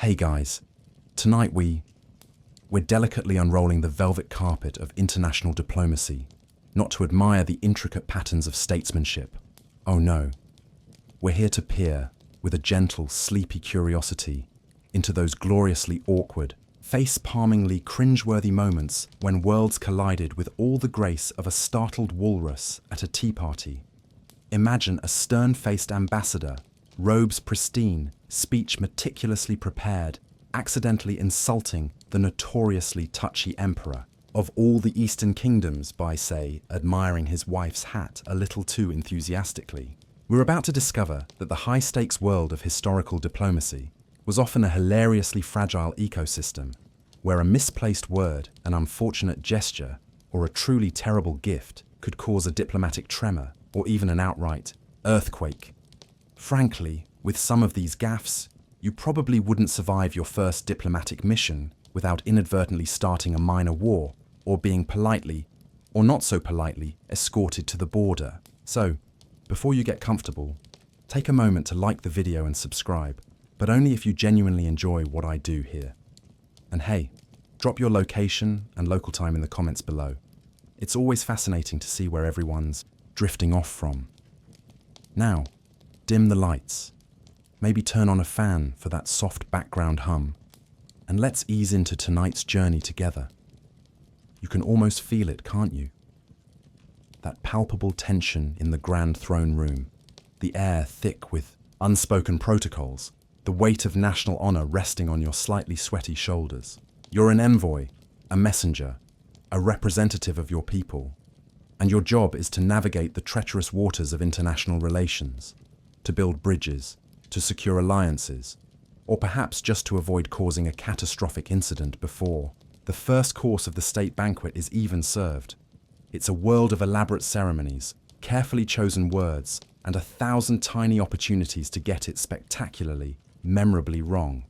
Hey guys, tonight we're delicately unrolling the velvet carpet of international diplomacy, not to admire the intricate patterns of statesmanship. Oh no, we're here to peer, with a gentle, sleepy curiosity, into those gloriously awkward, face-palmingly cringeworthy moments when worlds collided with all the grace of a startled walrus at a tea party. Imagine a stern-faced ambassador, robes pristine, speech meticulously prepared, accidentally insulting the notoriously touchy emperor of all the Eastern kingdoms by, say, admiring his wife's hat a little too enthusiastically. We're about to discover that the high-stakes world of historical diplomacy was often a hilariously fragile ecosystem, where a misplaced word, an unfortunate gesture, or a truly terrible gift could cause a diplomatic tremor or even an outright earthquake. Frankly, with some of these gaffes, you probably wouldn't survive your first diplomatic mission without inadvertently starting a minor war or being politely, or not so politely, escorted to the border. So, before you get comfortable, take a moment to like the video and subscribe, but only if you genuinely enjoy what I do here. And hey, drop your location and local time in the comments below. It's always fascinating to see where everyone's drifting off from. Now, dim the lights. Maybe turn on a fan for that soft background hum. And let's ease into tonight's journey together. You can almost feel it, can't you? That palpable tension in the grand throne room, the air thick with unspoken protocols, the weight of national honor resting on your slightly sweaty shoulders. You're an envoy, a messenger, a representative of your people, and your job is to navigate the treacherous waters of international relations, to build bridges, to secure alliances, or perhaps just to avoid causing a catastrophic incident before the first course of the state banquet is even served. It's a world of elaborate ceremonies, carefully chosen words, and 1,000 tiny opportunities to get it spectacularly, memorably wrong.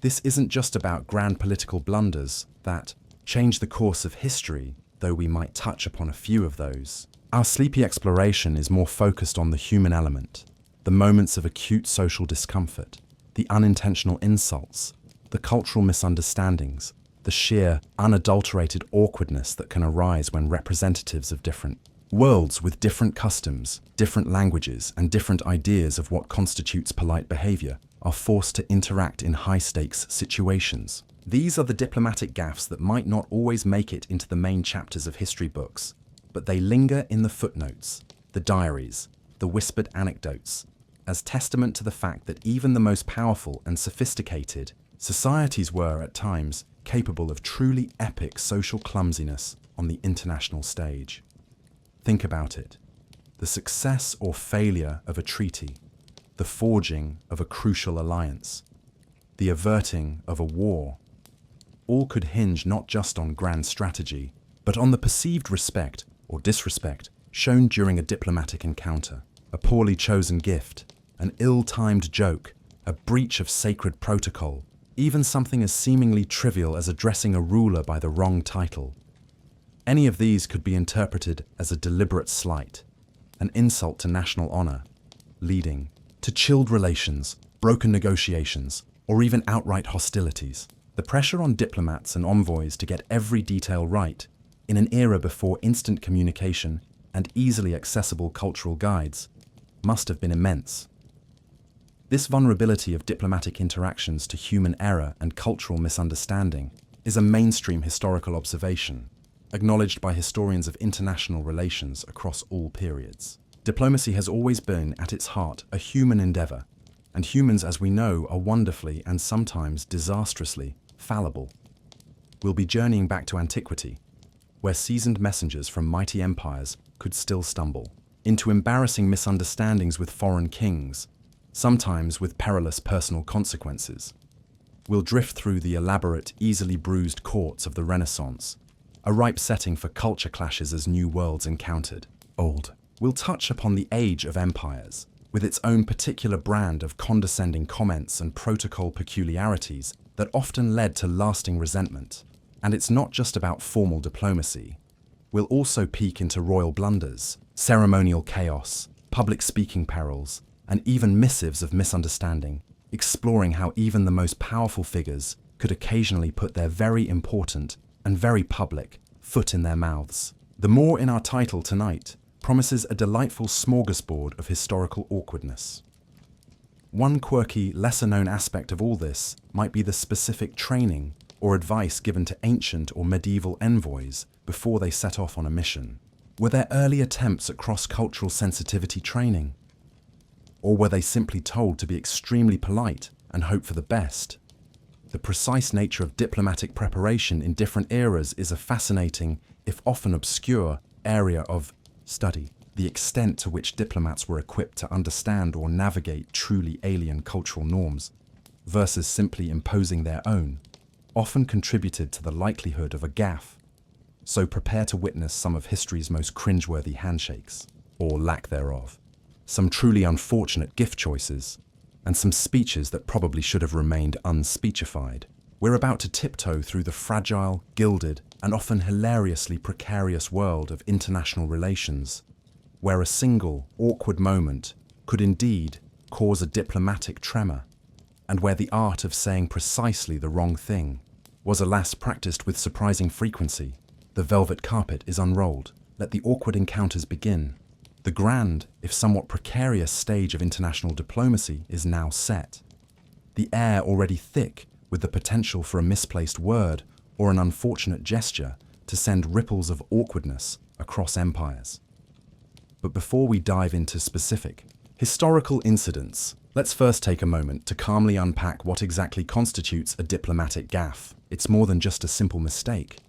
This isn't just about grand political blunders that change the course of history, though we might touch upon a few of those. Our sleepy exploration is more focused on the human element, the moments of acute social discomfort, the unintentional insults, the cultural misunderstandings, the sheer, unadulterated awkwardness that can arise when representatives of different worlds with different customs, different languages, and different ideas of what constitutes polite behavior are forced to interact in high-stakes situations. These are the diplomatic gaffes that might not always make it into the main chapters of history books, but they linger in the footnotes, the diaries, the whispered anecdotes, as testament to the fact that even the most powerful and sophisticated societies were, at times, capable of truly epic social clumsiness on the international stage. Think about it. The success or failure of a treaty, the forging of a crucial alliance, the averting of a war, all could hinge not just on grand strategy, but on the perceived respect or disrespect shown during a diplomatic encounter. A poorly chosen gift, an ill-timed joke, a breach of sacred protocol, even something as seemingly trivial as addressing a ruler by the wrong title. Any of these could be interpreted as a deliberate slight, an insult to national honor, leading to chilled relations, broken negotiations, or even outright hostilities. The pressure on diplomats and envoys to get every detail right, in an era before instant communication and easily accessible cultural guides, must have been immense. This vulnerability of diplomatic interactions to human error and cultural misunderstanding is a mainstream historical observation, acknowledged by historians of international relations across all periods. Diplomacy has always been, at its heart, a human endeavor, and humans, as we know, are wonderfully and sometimes disastrously fallible. We'll be journeying back to antiquity, where seasoned messengers from mighty empires could still stumble, into embarrassing misunderstandings with foreign kings, sometimes with perilous personal consequences. We'll drift through the elaborate, easily bruised courts of the Renaissance, a ripe setting for culture clashes as new worlds encountered. Old. We'll touch upon the age of empires, with its own particular brand of condescending comments and protocol peculiarities that often led to lasting resentment. And it's not just about formal diplomacy. We'll also peek into royal blunders, ceremonial chaos, public speaking perils, and even missives of misunderstanding exploring how even the most powerful figures could occasionally put their very important and very public foot in their mouths. The more in our title tonight promises a delightful smorgasbord of historical awkwardness. One quirky, lesser-known aspect of all this might be the specific training or advice given to ancient or medieval envoys before they set off on a mission. Were there early attempts at cross-cultural sensitivity training? Or were they simply told to be extremely polite and hope for the best? The precise nature of diplomatic preparation in different eras is a fascinating, if often obscure, area of study. The extent to which diplomats were equipped to understand or navigate truly alien cultural norms versus simply imposing their own often contributed to the likelihood of a gaffe. So prepare to witness some of history's most cringeworthy handshakes, or lack thereof, some truly unfortunate gift choices, and some speeches that probably should have remained unspeechified. We're about to tiptoe through the fragile, gilded, and often hilariously precarious world of international relations, where a single, awkward moment could indeed cause a diplomatic tremor, and where the art of saying precisely the wrong thing was alas practiced with surprising frequency. The velvet carpet is unrolled. Let the awkward encounters begin. The grand, if somewhat precarious stage of international diplomacy is now set. The air already thick with the potential for a misplaced word or an unfortunate gesture to send ripples of awkwardness across empires. But before we dive into specific historical incidents, let's first take a moment to calmly unpack what exactly constitutes a diplomatic gaffe. It's more than just a simple mistake.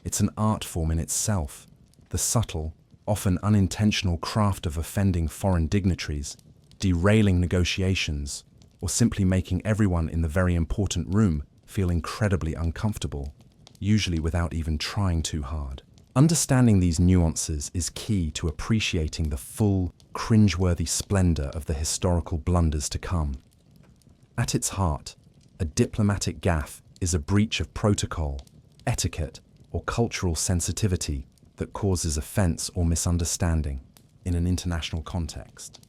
It's an art form in itself, the subtle, often unintentional craft of offending foreign dignitaries, derailing negotiations, or simply making everyone in the very important room feel incredibly uncomfortable, usually without even trying too hard. Understanding these nuances is key to appreciating the full, cringeworthy splendor of the historical blunders to come. At its heart, a diplomatic gaffe is a breach of protocol, etiquette, or cultural sensitivity that causes offense or misunderstanding in an international context.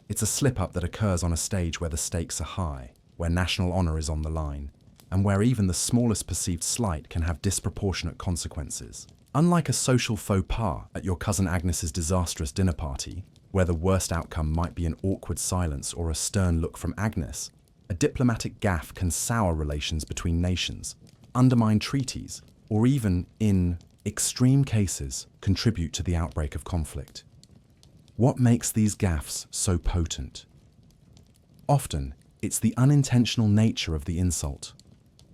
It's a slip-up that occurs on a stage where the stakes are high, where national honor is on the line, and where even the smallest perceived slight can have disproportionate consequences. Unlike a social faux pas at your cousin Agnes's disastrous dinner party, where the worst outcome might be an awkward silence or a stern look from Agnes, a diplomatic gaffe can sour relations between nations, undermine treaties, or even, in extreme cases, contribute to the outbreak of conflict. What makes these gaffes so potent? Often, it's the unintentional nature of the insult.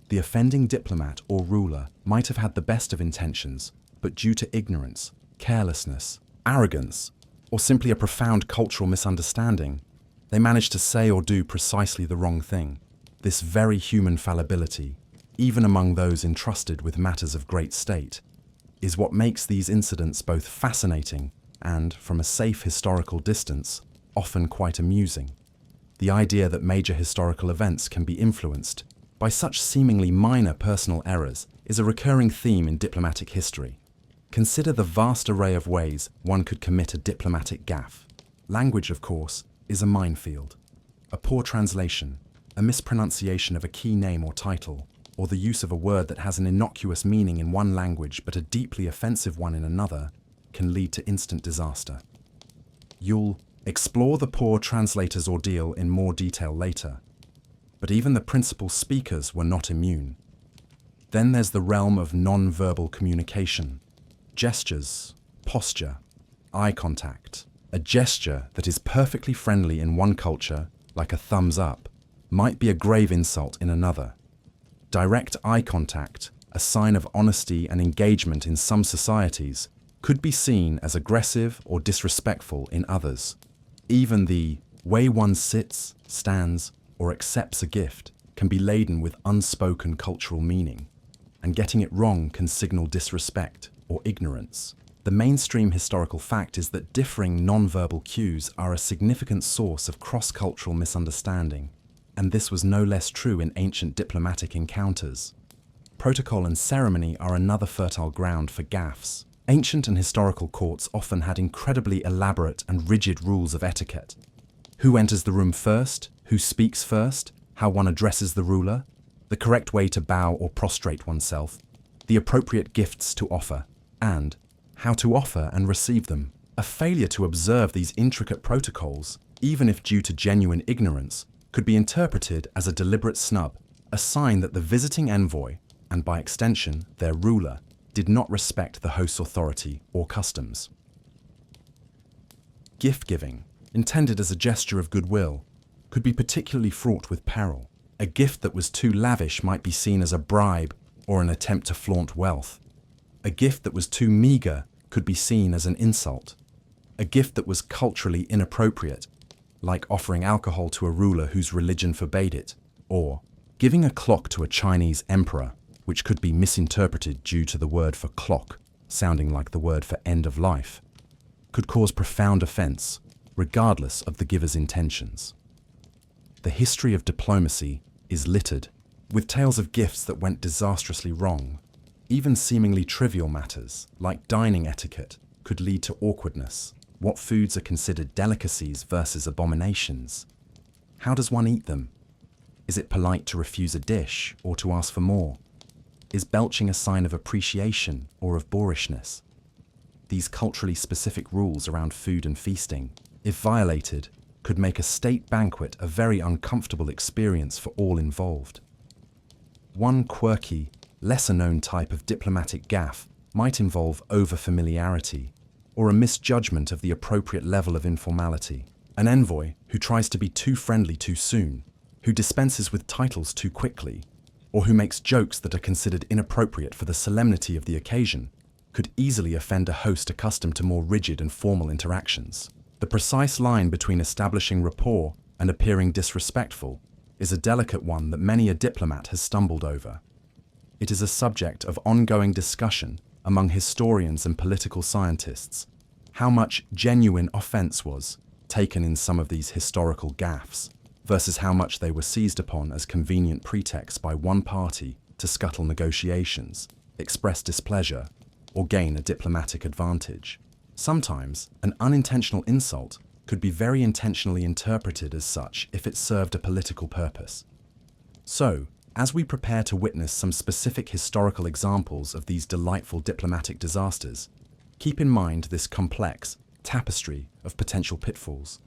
The offending diplomat or ruler might have had the best of intentions, but due to ignorance, carelessness, arrogance, or simply a profound cultural misunderstanding, they managed to say or do precisely the wrong thing. This very human fallibility, even among those entrusted with matters of great state, is what makes these incidents both fascinating and, from a safe historical distance, often quite amusing. The idea that major historical events can be influenced by such seemingly minor personal errors is a recurring theme in diplomatic history. Consider the vast array of ways one could commit a diplomatic gaffe. Language, of course, is a minefield. A poor translation, a mispronunciation of a key name or title, or the use of a word that has an innocuous meaning in one language but a deeply offensive one in another, can lead to instant disaster. You'll explore the poor translator's ordeal in more detail later, but even the principal speakers were not immune. Then there's the realm of non-verbal communication. Gestures, posture, eye contact. A gesture that is perfectly friendly in one culture, like a thumbs up, might be a grave insult in another. Direct eye contact, a sign of honesty and engagement in some societies, could be seen as aggressive or disrespectful in others. Even the way one sits, stands, or accepts a gift can be laden with unspoken cultural meaning, and getting it wrong can signal disrespect or ignorance. The mainstream historical fact is that differing non-verbal cues are a significant source of cross-cultural misunderstanding, and this was no less true in ancient diplomatic encounters. Protocol and ceremony are another fertile ground for gaffes. Ancient and historical courts often had incredibly elaborate and rigid rules of etiquette. Who enters the room first, who speaks first, how one addresses the ruler, the correct way to bow or prostrate oneself, the appropriate gifts to offer, and how to offer and receive them. A failure to observe these intricate protocols, even if due to genuine ignorance, could be interpreted as a deliberate snub, a sign that the visiting envoy, and by extension their ruler, did not respect the host's authority or customs. Gift giving, intended as a gesture of goodwill, could be particularly fraught with peril. A gift that was too lavish might be seen as a bribe or an attempt to flaunt wealth. A gift that was too meager could be seen as an insult. A gift that was culturally inappropriate, like offering alcohol to a ruler whose religion forbade it, or giving a clock to a Chinese emperor, which could be misinterpreted due to the word for clock sounding like the word for end of life, could cause profound offense, regardless of the giver's intentions. The history of diplomacy is littered with tales of gifts that went disastrously wrong. Even seemingly trivial matters, like dining etiquette, could lead to awkwardness. What foods are considered delicacies versus abominations? How does one eat them? Is it polite to refuse a dish or to ask for more? Is belching a sign of appreciation or of boorishness? These culturally specific rules around food and feasting, if violated, could make a state banquet a very uncomfortable experience for all involved. One quirky, lesser-known type of diplomatic gaffe might involve over-familiarity or a misjudgment of the appropriate level of informality. An envoy who tries to be too friendly too soon, who dispenses with titles too quickly, or who makes jokes that are considered inappropriate for the solemnity of the occasion, could easily offend a host accustomed to more rigid and formal interactions. The precise line between establishing rapport and appearing disrespectful is a delicate one that many a diplomat has stumbled over. It is a subject of ongoing discussion among historians and political scientists, how much genuine offense was taken in some of these historical gaffes, versus how much they were seized upon as convenient pretexts by one party to scuttle negotiations, express displeasure, or gain a diplomatic advantage. Sometimes, an unintentional insult could be very intentionally interpreted as such if it served a political purpose. So, as we prepare to witness some specific historical examples of these delightful diplomatic disasters, keep in mind this complex tapestry of potential pitfalls.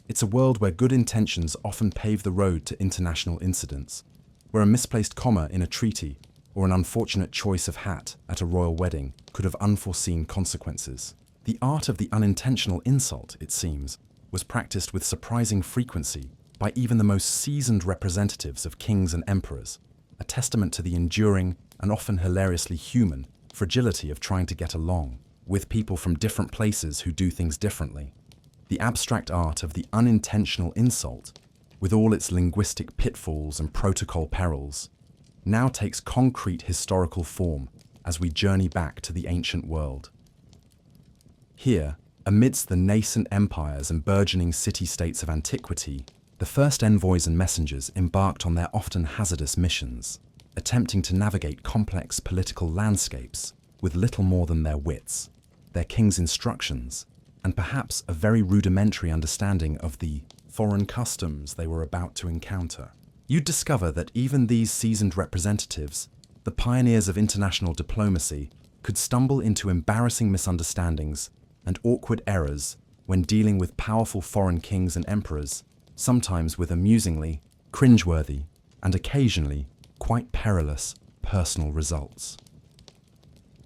It's a world where good intentions often pave the road to international incidents, where a misplaced comma in a treaty or an unfortunate choice of hat at a royal wedding could have unforeseen consequences. The art of the unintentional insult, it seems, was practiced with surprising frequency by even the most seasoned representatives of kings and emperors, a testament to the enduring and often hilariously human fragility of trying to get along with people from different places who do things differently. The abstract art of the unintentional insult, with all its linguistic pitfalls and protocol perils, now takes concrete historical form as we journey back to the ancient world. Here, amidst the nascent empires and burgeoning city-states of antiquity, the first envoys and messengers embarked on their often hazardous missions, attempting to navigate complex political landscapes with little more than their wits, their king's instructions, and perhaps a very rudimentary understanding of the foreign customs they were about to encounter. You'd discover that even these seasoned representatives, the pioneers of international diplomacy, could stumble into embarrassing misunderstandings and awkward errors when dealing with powerful foreign kings and emperors, sometimes with amusingly, cringeworthy, and occasionally quite perilous personal results.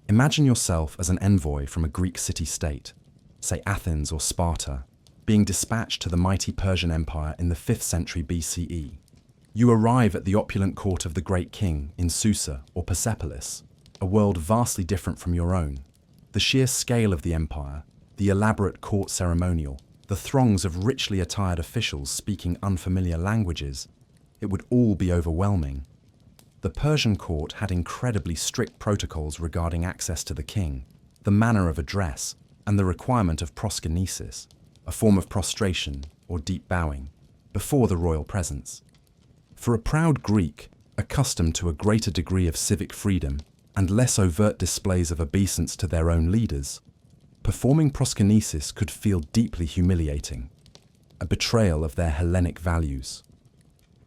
Imagine yourself as an envoy from a Greek city-state, say Athens or Sparta, being dispatched to the mighty Persian Empire in the 5th century BCE. You arrive at the opulent court of the great king in Susa or Persepolis, a world vastly different from your own. The sheer scale of the empire, the elaborate court ceremonial, the throngs of richly attired officials speaking unfamiliar languages, it would all be overwhelming. The Persian court had incredibly strict protocols regarding access to the king, the manner of address, and the requirement of proskynesis, a form of prostration or deep bowing, before the royal presence. For a proud Greek, accustomed to a greater degree of civic freedom and less overt displays of obeisance to their own leaders, performing proskynesis could feel deeply humiliating, a betrayal of their Hellenic values.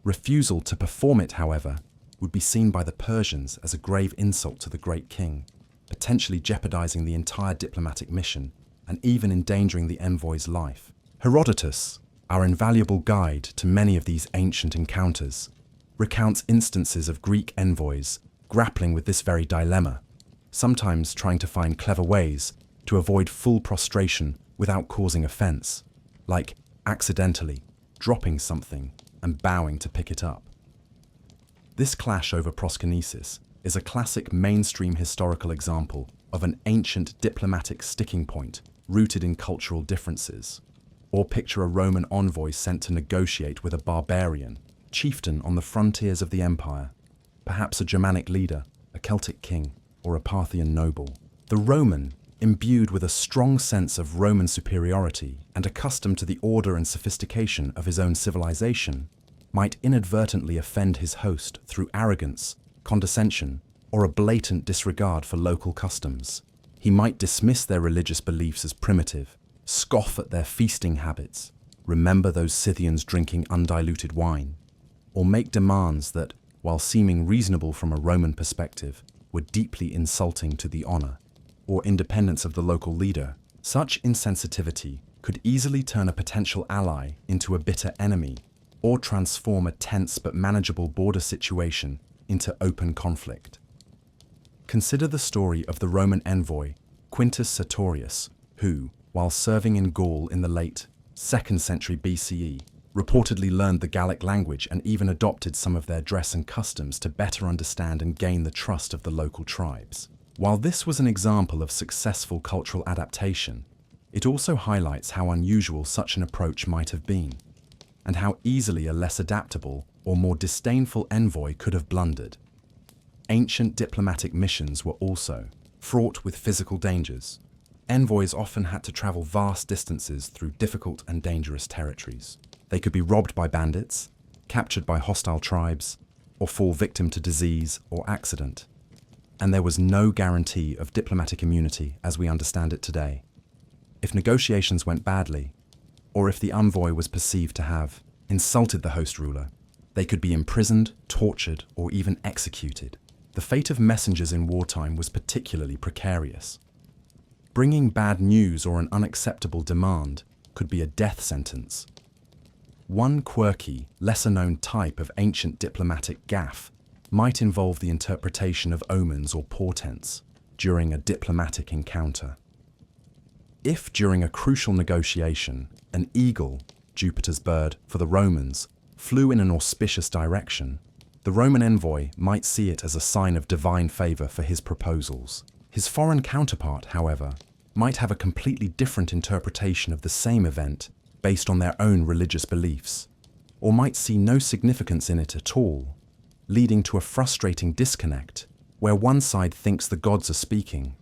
Refusal to perform it, however, would be seen by the Persians as a grave insult to the great king, potentially jeopardizing the entire diplomatic mission and even endangering the envoy's life. Herodotus, our invaluable guide to many of these ancient encounters, recounts instances of Greek envoys grappling with this very dilemma, sometimes trying to find clever ways to avoid full prostration without causing offense, like accidentally dropping something and bowing to pick it up. This clash over proskynesis is a classic mainstream historical example of an ancient diplomatic sticking point rooted in cultural differences. Or picture a Roman envoy sent to negotiate with a barbarian chieftain on the frontiers of the empire, perhaps a Germanic leader, a Celtic king, or a Parthian noble. The Roman, imbued with a strong sense of Roman superiority and accustomed to the order and sophistication of his own civilization, might inadvertently offend his host through arrogance, condescension, or a blatant disregard for local customs. He might dismiss their religious beliefs as primitive, scoff at their feasting habits, remember those Scythians drinking undiluted wine, or make demands that, while seeming reasonable from a Roman perspective, were deeply insulting to the honor or independence of the local leader. Such insensitivity could easily turn a potential ally into a bitter enemy, or transform a tense but manageable border situation into open conflict. Consider the story of the Roman envoy Quintus Sertorius, who, while serving in Gaul in the late 2nd century BCE, reportedly learned the Gallic language and even adopted some of their dress and customs to better understand and gain the trust of the local tribes. While this was an example of successful cultural adaptation, it also highlights how unusual such an approach might have been, and how easily a less adaptable or more disdainful envoy could have blundered. Ancient diplomatic missions were also fraught with physical dangers. Envoys often had to travel vast distances through difficult and dangerous territories. They could be robbed by bandits, captured by hostile tribes, or fall victim to disease or accident. And there was no guarantee of diplomatic immunity as we understand it today. If negotiations went badly, or if the envoy was perceived to have insulted the host ruler, they could be imprisoned, tortured, or even executed. The fate of messengers in wartime was particularly precarious. Bringing bad news or an unacceptable demand could be a death sentence. One quirky, lesser-known type of ancient diplomatic gaffe might involve the interpretation of omens or portents during a diplomatic encounter. If, during a crucial negotiation, an eagle, Jupiter's bird for the Romans, flew in an auspicious direction, the Roman envoy might see it as a sign of divine favor for his proposals. His foreign counterpart, however, might have a completely different interpretation of the same event based on their own religious beliefs, or might see no significance in it at all, leading to a frustrating disconnect where one side thinks the gods are speaking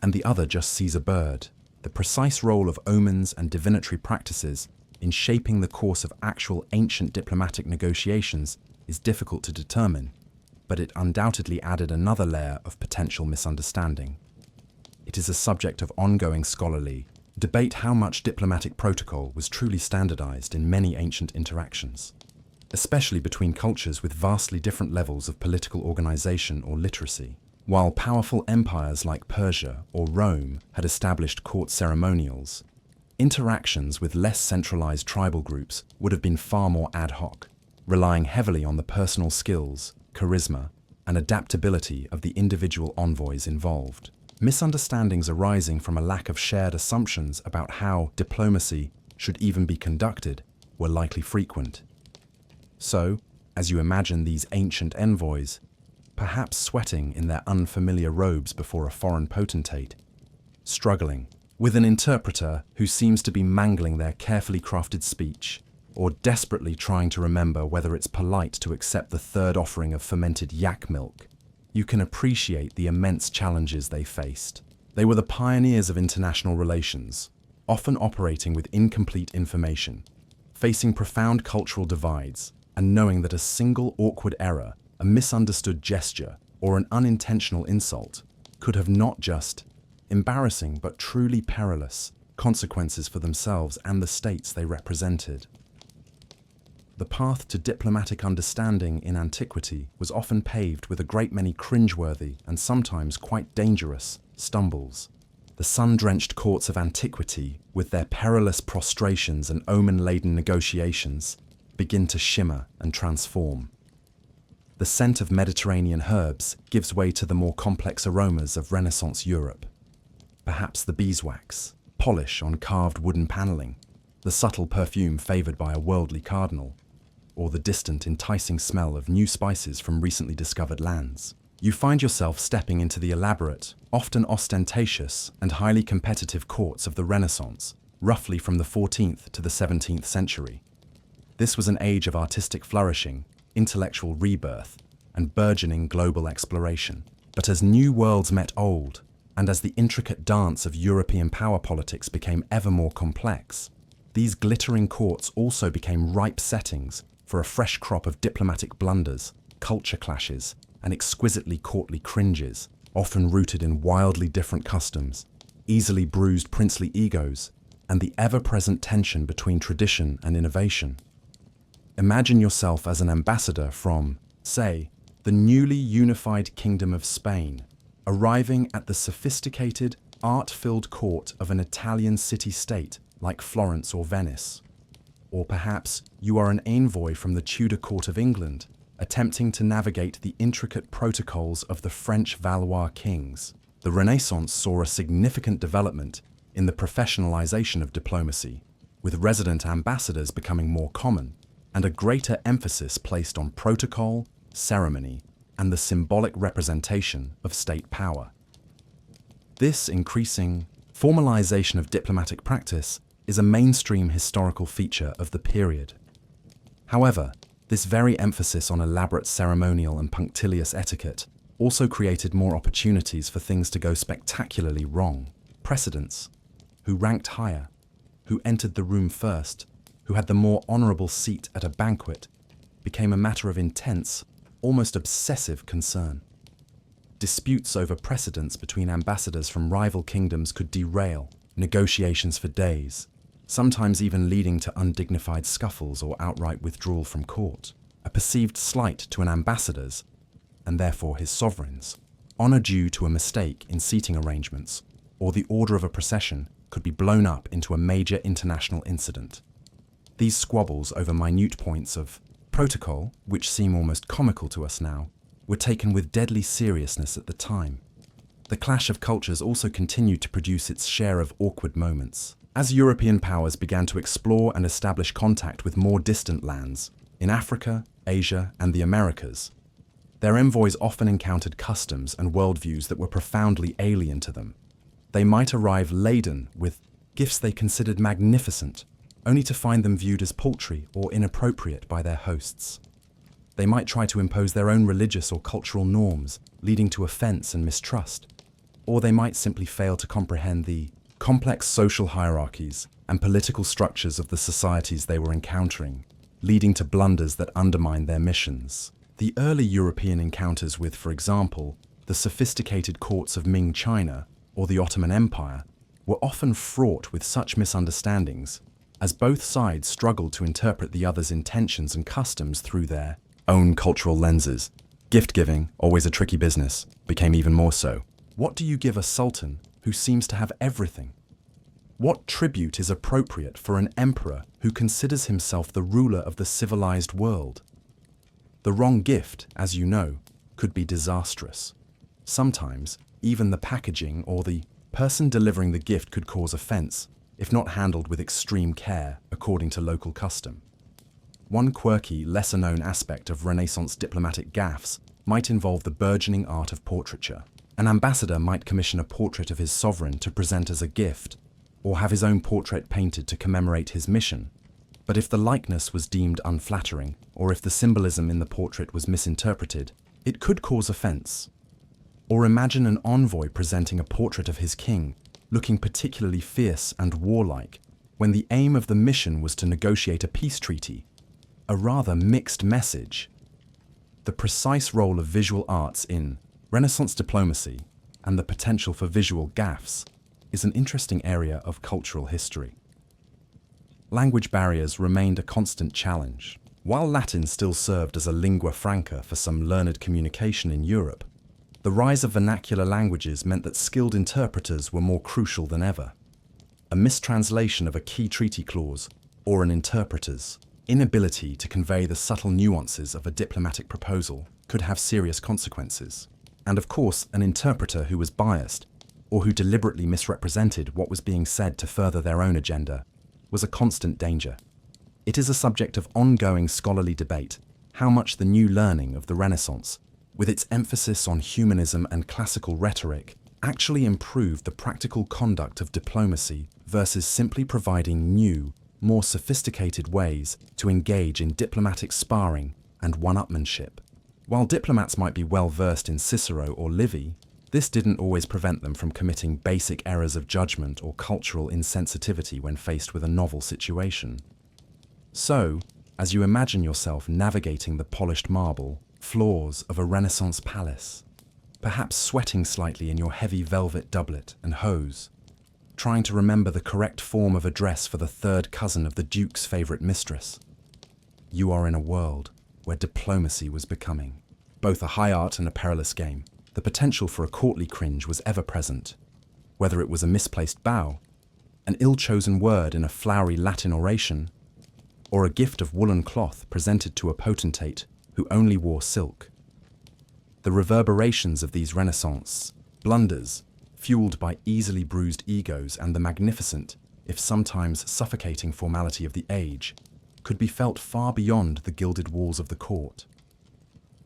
and the other just sees a bird. The precise role of omens and divinatory practices in shaping the course of actual ancient diplomatic negotiations is difficult to determine, but it undoubtedly added another layer of potential misunderstanding. It is a subject of ongoing scholarly debate how much diplomatic protocol was truly standardized in many ancient interactions, especially between cultures with vastly different levels of political organization or literacy. While powerful empires like Persia or Rome had established court ceremonials, interactions with less centralized tribal groups would have been far more ad hoc, relying heavily on the personal skills, charisma, and adaptability of the individual envoys involved. Misunderstandings arising from a lack of shared assumptions about how diplomacy should even be conducted were likely frequent. So, as you imagine these ancient envoys, perhaps sweating in their unfamiliar robes before a foreign potentate, struggling with an interpreter who seems to be mangling their carefully crafted speech, or desperately trying to remember whether it's polite to accept the third offering of fermented yak milk, you can appreciate the immense challenges they faced. They were the pioneers of international relations, often operating with incomplete information, facing profound cultural divides, and knowing that a single awkward error, a misunderstood gesture, or an unintentional insult could have not just embarrassing but truly perilous consequences for themselves and the states they represented. the path to diplomatic understanding in antiquity was often paved with a great many cringeworthy and sometimes quite dangerous stumbles. The sun-drenched courts of antiquity, with their perilous prostrations and omen-laden negotiations, begin to shimmer and transform. The scent of Mediterranean herbs gives way to the more complex aromas of Renaissance Europe. Perhaps the beeswax, polish on carved wooden paneling, the subtle perfume favored by a worldly cardinal, or the distant, enticing smell of new spices from recently discovered lands. You find yourself stepping into the elaborate, often ostentatious, and highly competitive courts of the Renaissance, roughly from the 14th to the 17th century. This was an age of artistic flourishing, intellectual rebirth, and burgeoning global exploration. But as new worlds met old, and as the intricate dance of European power politics became ever more complex, these glittering courts also became ripe settings for a fresh crop of diplomatic blunders, culture clashes, and exquisitely courtly cringes, often rooted in wildly different customs, easily bruised princely egos, and the ever-present tension between tradition and innovation. Imagine yourself as an ambassador from, say, the newly unified Kingdom of Spain, arriving at the sophisticated, art-filled court of an Italian city-state like Florence or Venice. Or perhaps you are an envoy from the Tudor court of England, attempting to navigate the intricate protocols of the French Valois kings. The Renaissance saw a significant development in the professionalization of diplomacy, with resident ambassadors becoming more common, and a greater emphasis placed on protocol, ceremony, and the symbolic representation of state power. This increasing formalization of diplomatic practice is a mainstream historical feature of the period. However, this very emphasis on elaborate ceremonial and punctilious etiquette also created more opportunities for things to go spectacularly wrong. Precedents, who ranked higher, who entered the room first, who had the more honorable seat at a banquet, became a matter of intense, almost obsessive concern. Disputes over precedence between ambassadors from rival kingdoms could derail negotiations for days, sometimes even leading to undignified scuffles or outright withdrawal from court. A perceived slight to an ambassador's, and therefore his sovereign's, honor due to a mistake in seating arrangements or the order of a procession could be blown up into a major international incident. These squabbles over minute points of protocol, which seem almost comical to us now, were taken with deadly seriousness at the time. The clash of cultures also continued to produce its share of awkward moments. As European powers began to explore and establish contact with more distant lands, in Africa, Asia, and the Americas, their envoys often encountered customs and worldviews that were profoundly alien to them. They might arrive laden with gifts they considered magnificent, only to find them viewed as paltry or inappropriate by their hosts. They might try to impose their own religious or cultural norms, leading to offense and mistrust. Or they might simply fail to comprehend the complex social hierarchies and political structures of the societies they were encountering, leading to blunders that undermined their missions. The early European encounters with, for example, the sophisticated courts of Ming China or the Ottoman Empire were often fraught with such misunderstandings, as both sides struggled to interpret the other's intentions and customs through their own cultural lenses. Gift-giving, always a tricky business, became even more so. What do you give a sultan who seems to have everything? What tribute is appropriate for an emperor who considers himself the ruler of the civilized world? The wrong gift, as you know, could be disastrous. Sometimes, even the packaging or the person delivering the gift could cause offense, if not handled with extreme care according to local custom. One quirky, lesser-known aspect of Renaissance diplomatic gaffes might involve the burgeoning art of portraiture. An ambassador might commission a portrait of his sovereign to present as a gift, or have his own portrait painted to commemorate his mission. But if the likeness was deemed unflattering, or if the symbolism in the portrait was misinterpreted, it could cause offense. Or imagine an envoy presenting a portrait of his king, looking particularly fierce and warlike, when the aim of the mission was to negotiate a peace treaty. A rather mixed message. The precise role of visual arts in Renaissance diplomacy and the potential for visual gaffes is an interesting area of cultural history. Language barriers remained a constant challenge. While Latin still served as a lingua franca for some learned communication in Europe, the rise of vernacular languages meant that skilled interpreters were more crucial than ever. A mistranslation of a key treaty clause, or an interpreter's inability to convey the subtle nuances of a diplomatic proposal could have serious consequences. And of course, an interpreter who was biased, or who deliberately misrepresented what was being said to further their own agenda, was a constant danger. It is a subject of ongoing scholarly debate how much the new learning of the Renaissance, with its emphasis on humanism and classical rhetoric, actually improved the practical conduct of diplomacy versus simply providing new, more sophisticated ways to engage in diplomatic sparring and one-upmanship. While diplomats might be well versed in Cicero or Livy, this didn't always prevent them from committing basic errors of judgment or cultural insensitivity when faced with a novel situation. So, as you imagine yourself navigating the polished marble floors of a Renaissance palace, perhaps sweating slightly in your heavy velvet doublet and hose, trying to remember the correct form of address for the third cousin of the Duke's favourite mistress, you are in a world where diplomacy was becoming both a high art and a perilous game. The potential for a courtly cringe was ever present, whether it was a misplaced bow, an ill-chosen word in a flowery Latin oration, or a gift of woolen cloth presented to a potentate who only wore silk. The reverberations of these Renaissance blunders, fueled by easily bruised egos and the magnificent, if sometimes suffocating formality of the age, could be felt far beyond the gilded walls of the court.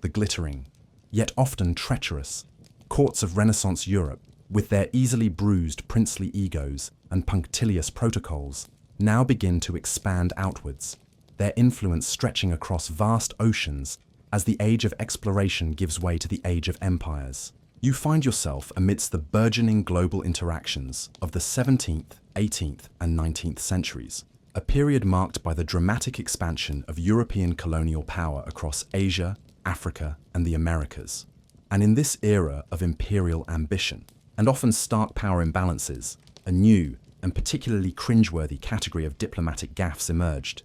The glittering, yet often treacherous, courts of Renaissance Europe, with their easily bruised princely egos and punctilious protocols, now begin to expand outwards, their influence stretching across vast oceans as the age of exploration gives way to the age of empires. You find yourself amidst the burgeoning global interactions of the 17th, 18th, and 19th centuries, a period marked by the dramatic expansion of European colonial power across Asia, Africa, and the Americas. And in this era of imperial ambition, and often stark power imbalances, a new and particularly cringeworthy category of diplomatic gaffes emerged: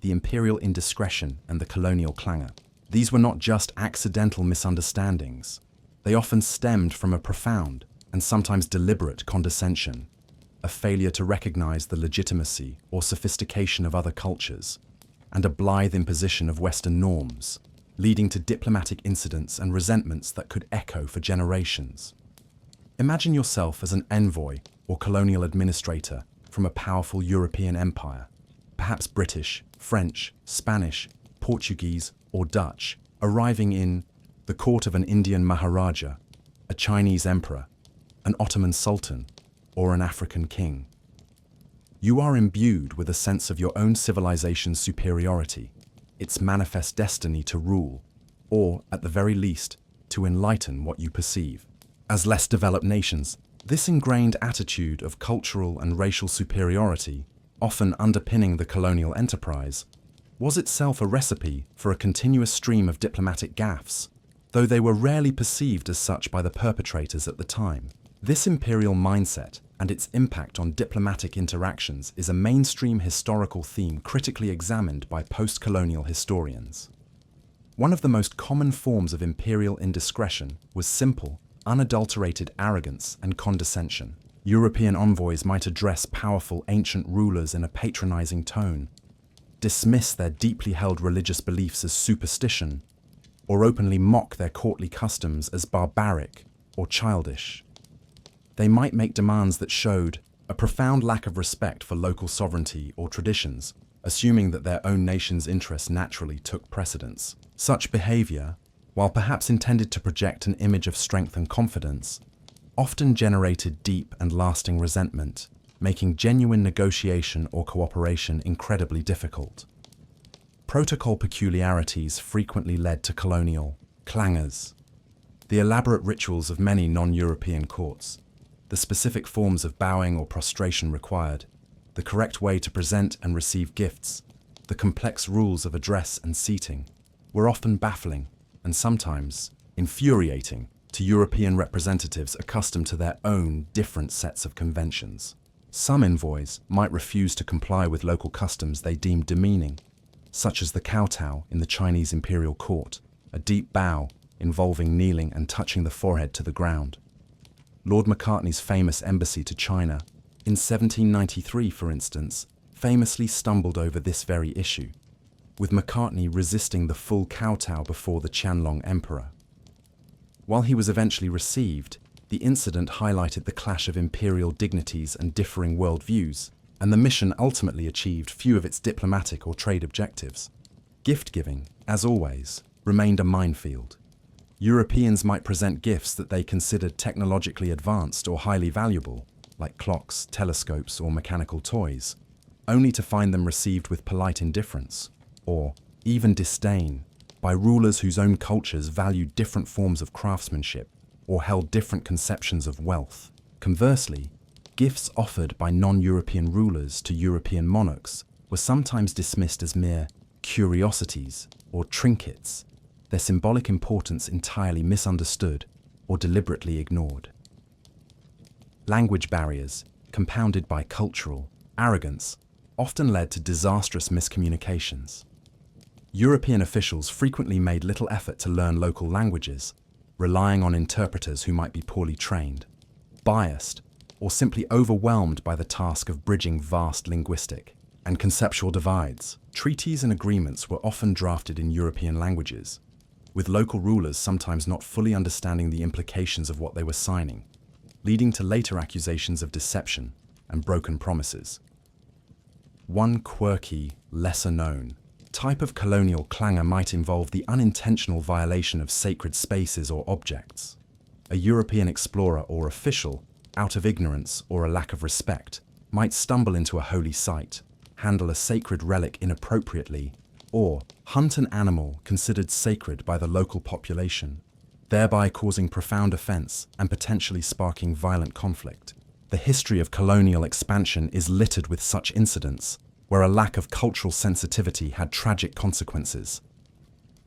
the imperial indiscretion and the colonial clangor. These were not just accidental misunderstandings. They often stemmed from a profound and sometimes deliberate condescension, a failure to recognize the legitimacy or sophistication of other cultures, and a blithe imposition of Western norms, leading to diplomatic incidents and resentments that could echo for generations. Imagine yourself as an envoy or colonial administrator from a powerful European empire, perhaps British, French, Spanish, Portuguese, or Dutch, arriving in the court of an Indian Maharaja, a Chinese emperor, an Ottoman sultan, or an African king. You are imbued with a sense of your own civilization's superiority, its manifest destiny to rule, or, at the very least, to enlighten what you perceive. As less developed nations, this ingrained attitude of cultural and racial superiority, often underpinning the colonial enterprise, was itself a recipe for a continuous stream of diplomatic gaffes, though they were rarely perceived as such by the perpetrators at the time. This imperial mindset and its impact on diplomatic interactions is a mainstream historical theme critically examined by post-colonial historians. One of the most common forms of imperial indiscretion was simple, unadulterated arrogance and condescension. European envoys might address powerful ancient rulers in a patronizing tone, dismiss their deeply held religious beliefs as superstition, or openly mock their courtly customs as barbaric or childish. They might make demands that showed a profound lack of respect for local sovereignty or traditions, assuming that their own nation's interests naturally took precedence. Such behavior, while perhaps intended to project an image of strength and confidence, often generated deep and lasting resentment, making genuine negotiation or cooperation incredibly difficult. Protocol peculiarities frequently led to colonial clangors. The elaborate rituals of many non-European courts, the specific forms of bowing or prostration required, the correct way to present and receive gifts, the complex rules of address and seating, were often baffling and sometimes infuriating to European representatives accustomed to their own different sets of conventions. Some envoys might refuse to comply with local customs they deemed demeaning, such as the kowtow in the Chinese imperial court, a deep bow involving kneeling and touching the forehead to the ground. Lord Macartney's famous embassy to China, in 1793 for instance, famously stumbled over this very issue, with Macartney resisting the full kowtow before the Qianlong emperor. While he was eventually received, the incident highlighted the clash of imperial dignities and differing worldviews, and the mission ultimately achieved few of its diplomatic or trade objectives. Gift-giving, as always, remained a minefield. Europeans might present gifts that they considered technologically advanced or highly valuable, like clocks, telescopes, or mechanical toys, only to find them received with polite indifference, or even disdain, by rulers whose own cultures valued different forms of craftsmanship or held different conceptions of wealth. Conversely, gifts offered by non-European rulers to European monarchs were sometimes dismissed as mere curiosities or trinkets, their symbolic importance entirely misunderstood or deliberately ignored. Language barriers, compounded by cultural arrogance, often led to disastrous miscommunications. European officials frequently made little effort to learn local languages, relying on interpreters who might be poorly trained, biased, or simply overwhelmed by the task of bridging vast linguistic and conceptual divides. Treaties and agreements were often drafted in European languages, with local rulers sometimes not fully understanding the implications of what they were signing, leading to later accusations of deception and broken promises. One quirky, lesser-known type of colonial clangor might involve the unintentional violation of sacred spaces or objects. A European explorer or official, out of ignorance or a lack of respect, might stumble into a holy site, handle a sacred relic inappropriately, or hunt an animal considered sacred by the local population, thereby causing profound offense and potentially sparking violent conflict. The history of colonial expansion is littered with such incidents, where a lack of cultural sensitivity had tragic consequences.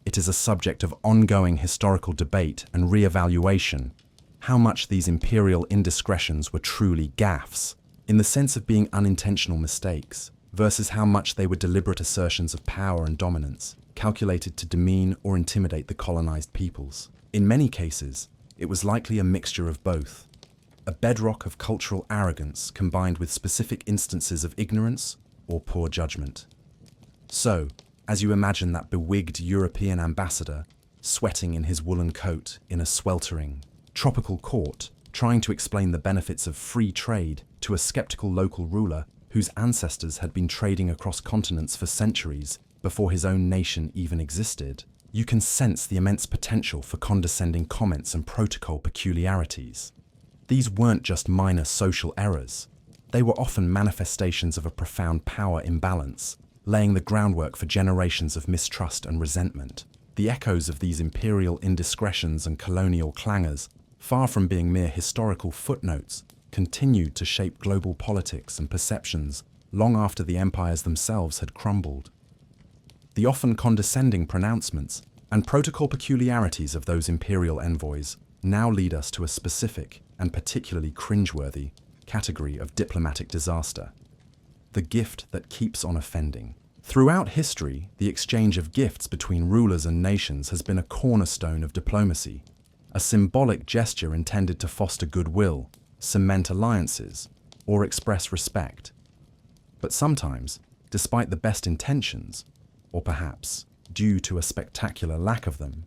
It is a subject of ongoing historical debate and re-evaluation, how much these imperial indiscretions were truly gaffes, in the sense of being unintentional mistakes, versus how much they were deliberate assertions of power and dominance, calculated to demean or intimidate the colonized peoples. In many cases, it was likely a mixture of both, a bedrock of cultural arrogance combined with specific instances of ignorance or poor judgment. So, as you imagine that bewigged European ambassador sweating in his woolen coat in a sweltering, tropical court, trying to explain the benefits of free trade to a skeptical local ruler whose ancestors had been trading across continents for centuries before his own nation even existed, you can sense the immense potential for condescending comments and protocol peculiarities. These weren't just minor social errors. They were often manifestations of a profound power imbalance, laying the groundwork for generations of mistrust and resentment. The echoes of these imperial indiscretions and colonial clangors, far from being mere historical footnotes, continued to shape global politics and perceptions long after the empires themselves had crumbled. The often condescending pronouncements and protocol peculiarities of those imperial envoys now lead us to a specific and particularly cringeworthy category of diplomatic disaster: the gift that keeps on offending. Throughout history, the exchange of gifts between rulers and nations has been a cornerstone of diplomacy, a symbolic gesture intended to foster goodwill, cement alliances, or express respect. But sometimes, despite the best intentions, or perhaps due to a spectacular lack of them,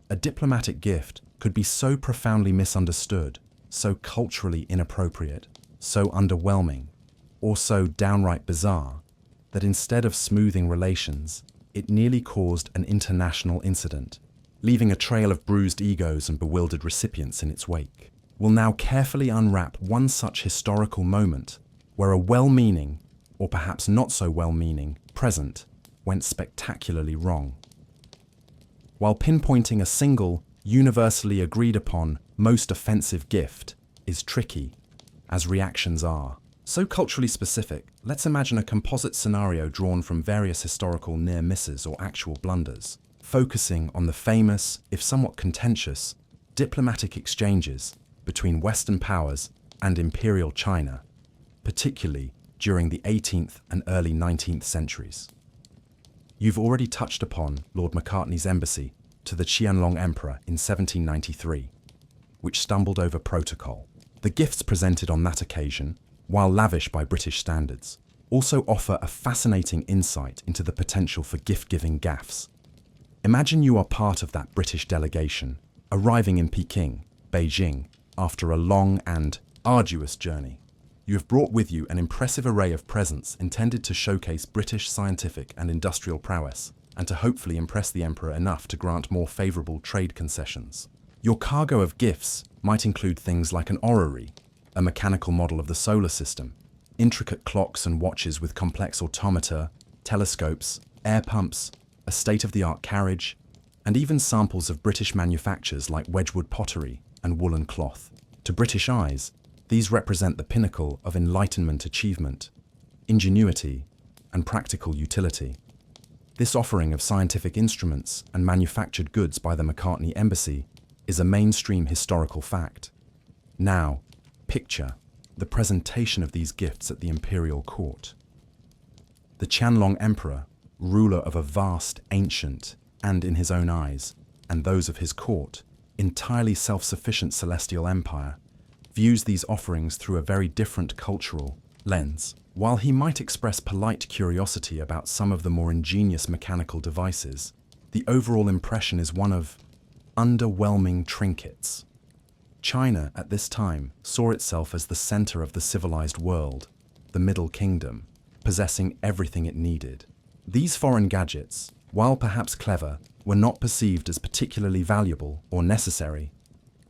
a diplomatic gift could be so profoundly misunderstood, so culturally inappropriate, so underwhelming, or so downright bizarre, that instead of smoothing relations, it nearly caused an international incident, leaving a trail of bruised egos and bewildered recipients in its wake. We'll now carefully unwrap one such historical moment where a well-meaning, or perhaps not so well-meaning, present went spectacularly wrong. While pinpointing a single, universally agreed upon, most offensive gift is tricky, as reactions are. So culturally specific, let's imagine a composite scenario drawn from various historical near misses or actual blunders, focusing on the famous, if somewhat contentious, diplomatic exchanges between Western powers and Imperial China, particularly during the 18th and early 19th centuries. You've already touched upon Lord Macartney's embassy to the Qianlong Emperor in 1793, which stumbled over protocol. The gifts presented on that occasion, while lavish by British standards, also offer a fascinating insight into the potential for gift-giving gaffes. Imagine you are part of that British delegation, arriving in Peking, Beijing, after a long and arduous journey. You have brought with you an impressive array of presents intended to showcase British scientific and industrial prowess, and to hopefully impress the Emperor enough to grant more favourable trade concessions. Your cargo of gifts might include things like an orrery, a mechanical model of the solar system, intricate clocks and watches with complex automata, telescopes, air pumps, a state-of-the-art carriage, and even samples of British manufactures like Wedgwood pottery and woolen cloth. To British eyes, these represent the pinnacle of Enlightenment achievement, ingenuity, and practical utility. This offering of scientific instruments and manufactured goods by the Macartney Embassy is a mainstream historical fact. Now, picture the presentation of these gifts at the imperial court. The Qianlong Emperor, ruler of a vast, ancient, and in his own eyes, and those of his court, entirely self-sufficient celestial empire, views these offerings through a very different cultural lens. While he might express polite curiosity about some of the more ingenious mechanical devices, the overall impression is one of underwhelming trinkets. China, at this time, saw itself as the center of the civilized world, the Middle Kingdom, possessing everything it needed. These foreign gadgets, while perhaps clever, were not perceived as particularly valuable or necessary.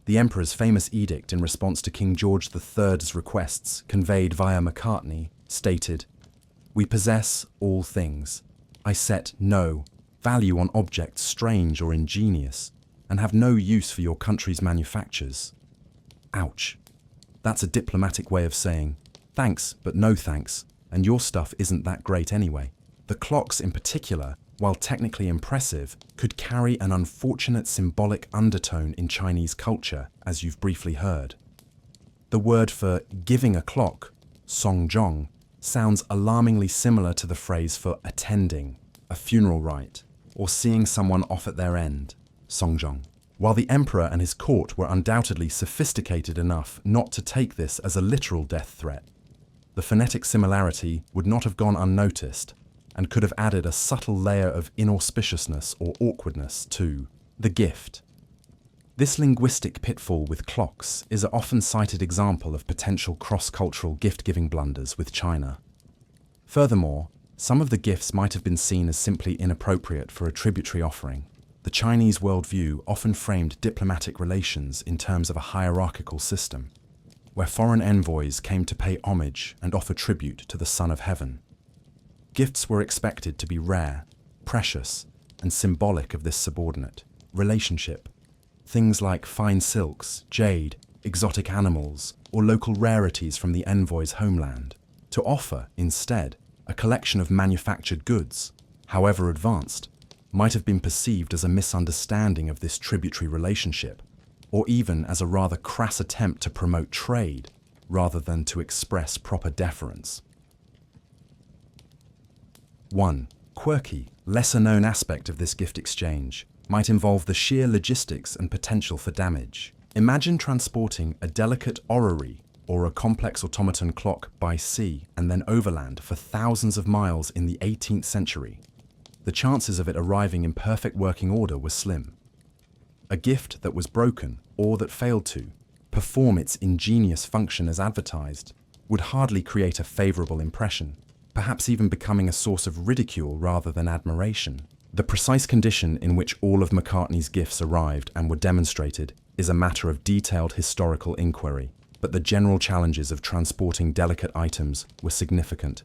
The Emperor's famous edict in response to King George III's requests, conveyed via Macartney, stated, "We possess all things. I set no value on objects strange or ingenious, and have no use for your country's manufactures." Ouch. That's a diplomatic way of saying, thanks, but no thanks, and your stuff isn't that great anyway. The clocks in particular, while technically impressive, could carry an unfortunate symbolic undertone in Chinese culture, as you've briefly heard. The word for giving a clock, songjong, sounds alarmingly similar to the phrase for attending a funeral rite, or seeing someone off at their end, songjong. While the Emperor and his court were undoubtedly sophisticated enough not to take this as a literal death threat, the phonetic similarity would not have gone unnoticed, and could have added a subtle layer of inauspiciousness or awkwardness to the gift. This linguistic pitfall with clocks is an often cited example of potential cross-cultural gift-giving blunders with China. Furthermore, some of the gifts might have been seen as simply inappropriate for a tributary offering. The Chinese worldview often framed diplomatic relations in terms of a hierarchical system, where foreign envoys came to pay homage and offer tribute to the Son of Heaven. Gifts were expected to be rare, precious, and symbolic of this subordinate relationship. Things like fine silks, jade, exotic animals, or local rarities from the envoy's homeland. To offer, instead, a collection of manufactured goods, however advanced, might have been perceived as a misunderstanding of this tributary relationship, or even as a rather crass attempt to promote trade, rather than to express proper deference. One quirky, lesser-known aspect of this gift exchange might involve the sheer logistics and potential for damage. Imagine transporting a delicate orrery or a complex automaton clock by sea and then overland for thousands of miles in the 18th century. The chances of it arriving in perfect working order were slim. A gift that was broken or that failed to perform its ingenious function as advertised would hardly create a favorable impression, perhaps even becoming a source of ridicule rather than admiration. The precise condition in which all of Macartney's gifts arrived and were demonstrated is a matter of detailed historical inquiry, but the general challenges of transporting delicate items were significant.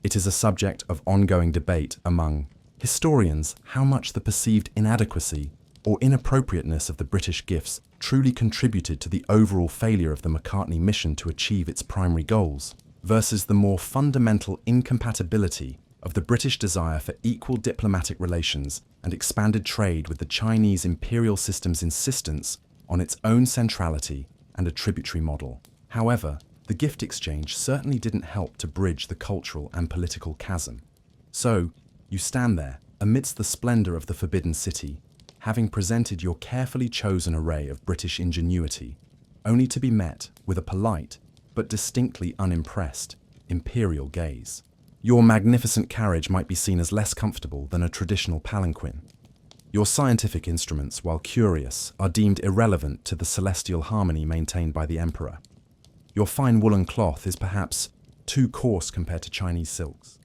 It is a subject of ongoing debate among historians how much the perceived inadequacy or inappropriateness of the British gifts truly contributed to the overall failure of the Macartney mission to achieve its primary goals, versus the more fundamental incompatibility of the British desire for equal diplomatic relations and expanded trade with the Chinese imperial system's insistence on its own centrality and a tributary model. However, the gift exchange certainly didn't help to bridge the cultural and political chasm. So, you stand there, Amidst the splendor of the Forbidden City, having presented your carefully chosen array of British ingenuity, only to be met with a polite, but distinctly unimpressed, imperial gaze. Your magnificent carriage might be seen as less comfortable than a traditional palanquin. Your scientific instruments, while curious, are deemed irrelevant to the celestial harmony maintained by the emperor. Your fine woolen cloth is perhaps too coarse compared to Chinese silks.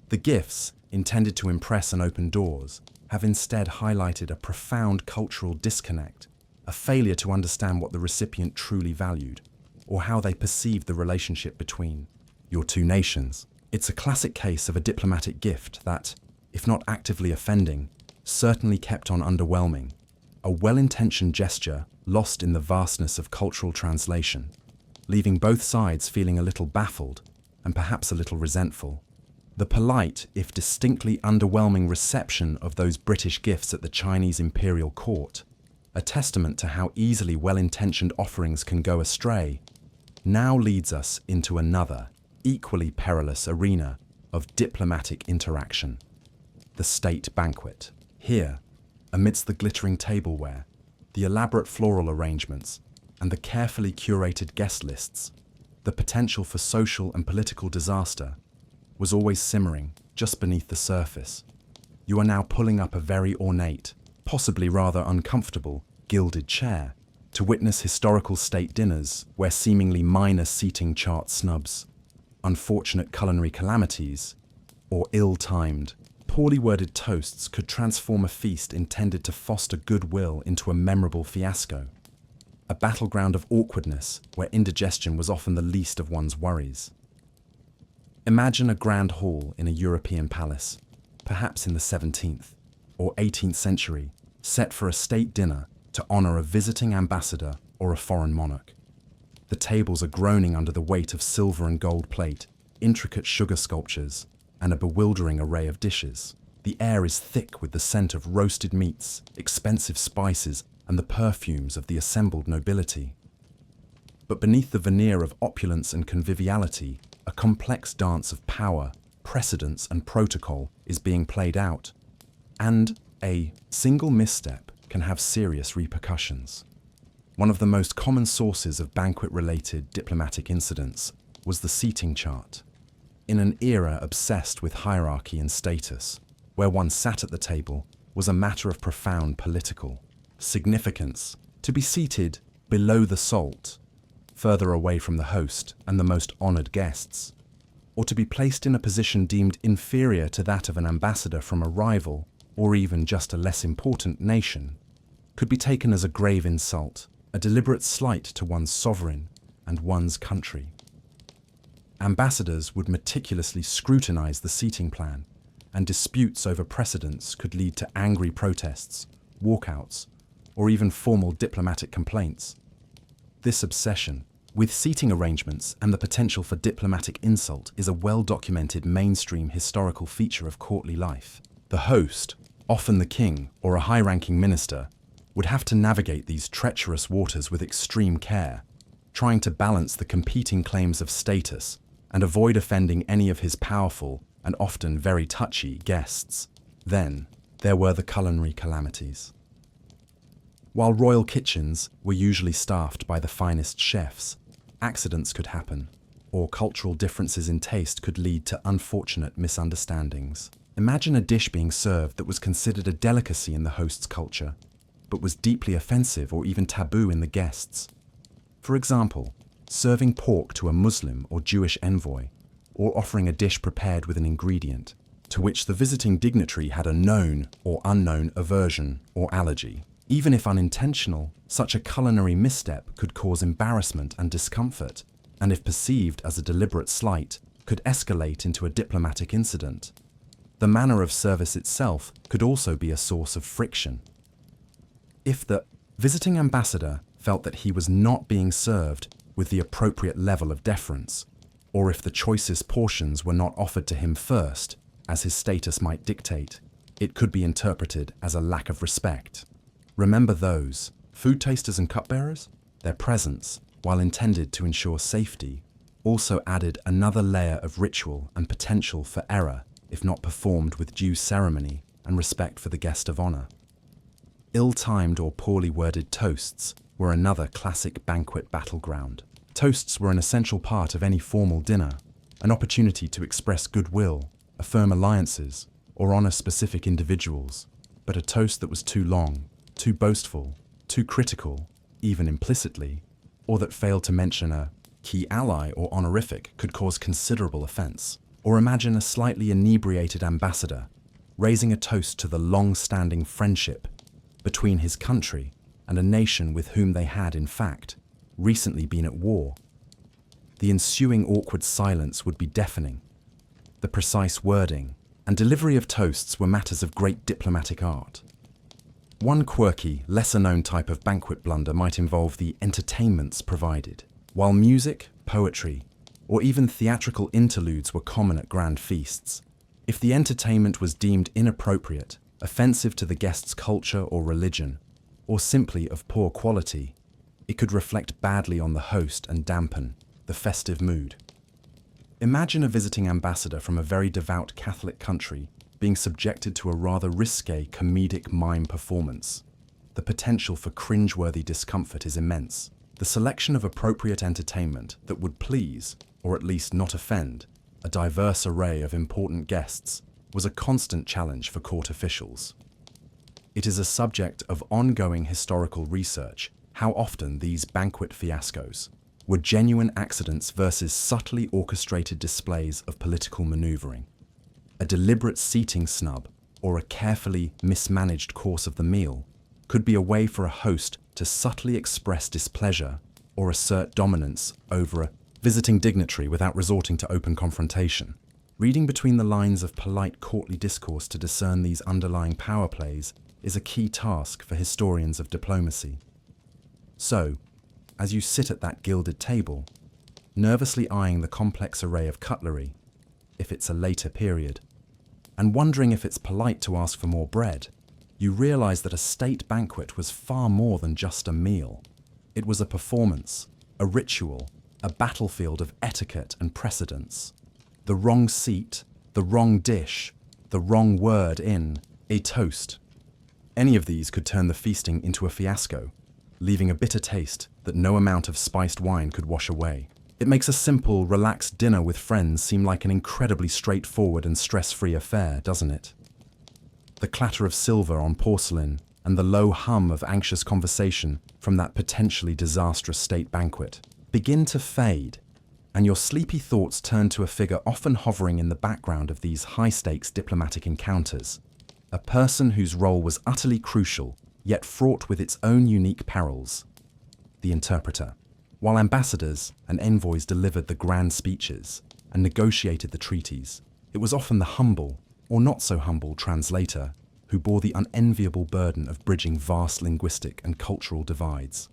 The gifts, intended to impress and open doors, have instead highlighted a profound cultural disconnect, a failure to understand what the recipient truly valued, or how they perceived the relationship between your two nations. It's a classic case of a diplomatic gift that, if not actively offending, certainly kept on underwhelming, a well-intentioned gesture lost in the vastness of cultural translation, leaving both sides feeling a little baffled and perhaps a little resentful. The polite, if distinctly underwhelming reception of those British gifts at the Chinese imperial court, a testament to how easily well-intentioned offerings can go astray, now leads us into another, equally perilous arena of diplomatic interaction, the state banquet. Here, amidst the glittering tableware, the elaborate floral arrangements, and the carefully curated guest lists, the potential for social and political disaster was always simmering just beneath the surface. You are now pulling up a very ornate, possibly rather uncomfortable, gilded chair to witness historical state dinners where seemingly minor seating chart snubs, unfortunate culinary calamities, or ill-timed, poorly worded toasts could transform a feast intended to foster goodwill into a memorable fiasco, a battleground of awkwardness where indigestion was often the least of one's worries. Imagine a grand hall in a European palace, perhaps in the 17th or 18th century, set for a state dinner to honor a visiting ambassador or a foreign monarch. The tables are groaning under the weight of silver and gold plate, intricate sugar sculptures, and a bewildering array of dishes. The air is thick with the scent of roasted meats, expensive spices, and the perfumes of the assembled nobility. But beneath the veneer of opulence and conviviality, a complex dance of power, precedence, and protocol is being played out, and a single misstep can have serious repercussions. One of the most common sources of banquet-related diplomatic incidents was the seating chart. In an era obsessed with hierarchy and status, where one sat at the table was a matter of profound political significance. To be seated below the salt, further away from the host and the most honored guests, or to be placed in a position deemed inferior to that of an ambassador from a rival or even just a less important nation, could be taken as a grave insult, a deliberate slight to one's sovereign and one's country. Ambassadors would meticulously scrutinize the seating plan, and disputes over precedence could lead to angry protests, walkouts, or even formal diplomatic complaints. This obsession with seating arrangements and the potential for diplomatic insult is a well-documented mainstream historical feature of courtly life. The host, often the king or a high-ranking minister, would have to navigate these treacherous waters with extreme care, trying to balance the competing claims of status and avoid offending any of his powerful and often very touchy guests. Then, there were the culinary calamities. While royal kitchens were usually staffed by the finest chefs, accidents could happen, or cultural differences in taste could lead to unfortunate misunderstandings. Imagine a dish being served that was considered a delicacy in the host's culture, but was deeply offensive or even taboo in the guests. For example, serving pork to a Muslim or Jewish envoy, or offering a dish prepared with an ingredient to which the visiting dignitary had a known or unknown aversion or allergy. Even if unintentional, such a culinary misstep could cause embarrassment and discomfort, and if perceived as a deliberate slight, could escalate into a diplomatic incident. The manner of service itself could also be a source of friction. If the visiting ambassador felt that he was not being served with the appropriate level of deference, or if the choicest portions were not offered to him first, as his status might dictate, it could be interpreted as a lack of respect. Remember those food tasters and cupbearers? Their presence, while intended to ensure safety, also added another layer of ritual and potential for error if not performed with due ceremony and respect for the guest of honor. Ill-timed or poorly worded toasts were another classic banquet battleground. Toasts were an essential part of any formal dinner, an opportunity to express goodwill, affirm alliances, or honor specific individuals. But a toast that was too long, too boastful, too critical, even implicitly, or that failed to mention a key ally or honorific could cause considerable offense. Or imagine a slightly inebriated ambassador raising a toast to the long-standing friendship between his country and a nation with whom they had, in fact, recently been at war. The ensuing awkward silence would be deafening. The precise wording and delivery of toasts were matters of great diplomatic art. One quirky, lesser-known type of banquet blunder might involve the entertainments provided. While music, poetry, or even theatrical interludes were common at grand feasts, if the entertainment was deemed inappropriate, offensive to the guest's culture or religion, or simply of poor quality, it could reflect badly on the host and dampen the festive mood. Imagine a visiting ambassador from a very devout Catholic country being subjected to a rather risque comedic mime performance. The potential for cringeworthy discomfort is immense. The selection of appropriate entertainment that would please, or at least not offend, a diverse array of important guests was a constant challenge for court officials. It is a subject of ongoing historical research how often these banquet fiascos were genuine accidents versus subtly orchestrated displays of political maneuvering. A deliberate seating snub or a carefully mismanaged course of the meal could be a way for a host to subtly express displeasure or assert dominance over a visiting dignitary without resorting to open confrontation. Reading between the lines of polite courtly discourse to discern these underlying power plays is a key task for historians of diplomacy. So, as you sit at that gilded table, nervously eyeing the complex array of cutlery, if it's a later period, and wondering if it's polite to ask for more bread, you realize that a state banquet was far more than just a meal. It was a performance, a ritual, a battlefield of etiquette and precedence. The wrong seat, the wrong dish, the wrong word in a toast. Any of these could turn the feasting into a fiasco, leaving a bitter taste that no amount of spiced wine could wash away. It makes a simple, relaxed dinner with friends seem like an incredibly straightforward and stress-free affair, doesn't it? The clatter of silver on porcelain and the low hum of anxious conversation from that potentially disastrous state banquet begin to fade, and your sleepy thoughts turn to a figure often hovering in the background of these high-stakes diplomatic encounters, a person whose role was utterly crucial, yet fraught with its own unique perils: the interpreter. While ambassadors and envoys delivered the grand speeches and negotiated the treaties, it was often the humble, or not so humble, translator who bore the unenviable burden of bridging vast linguistic and cultural divides.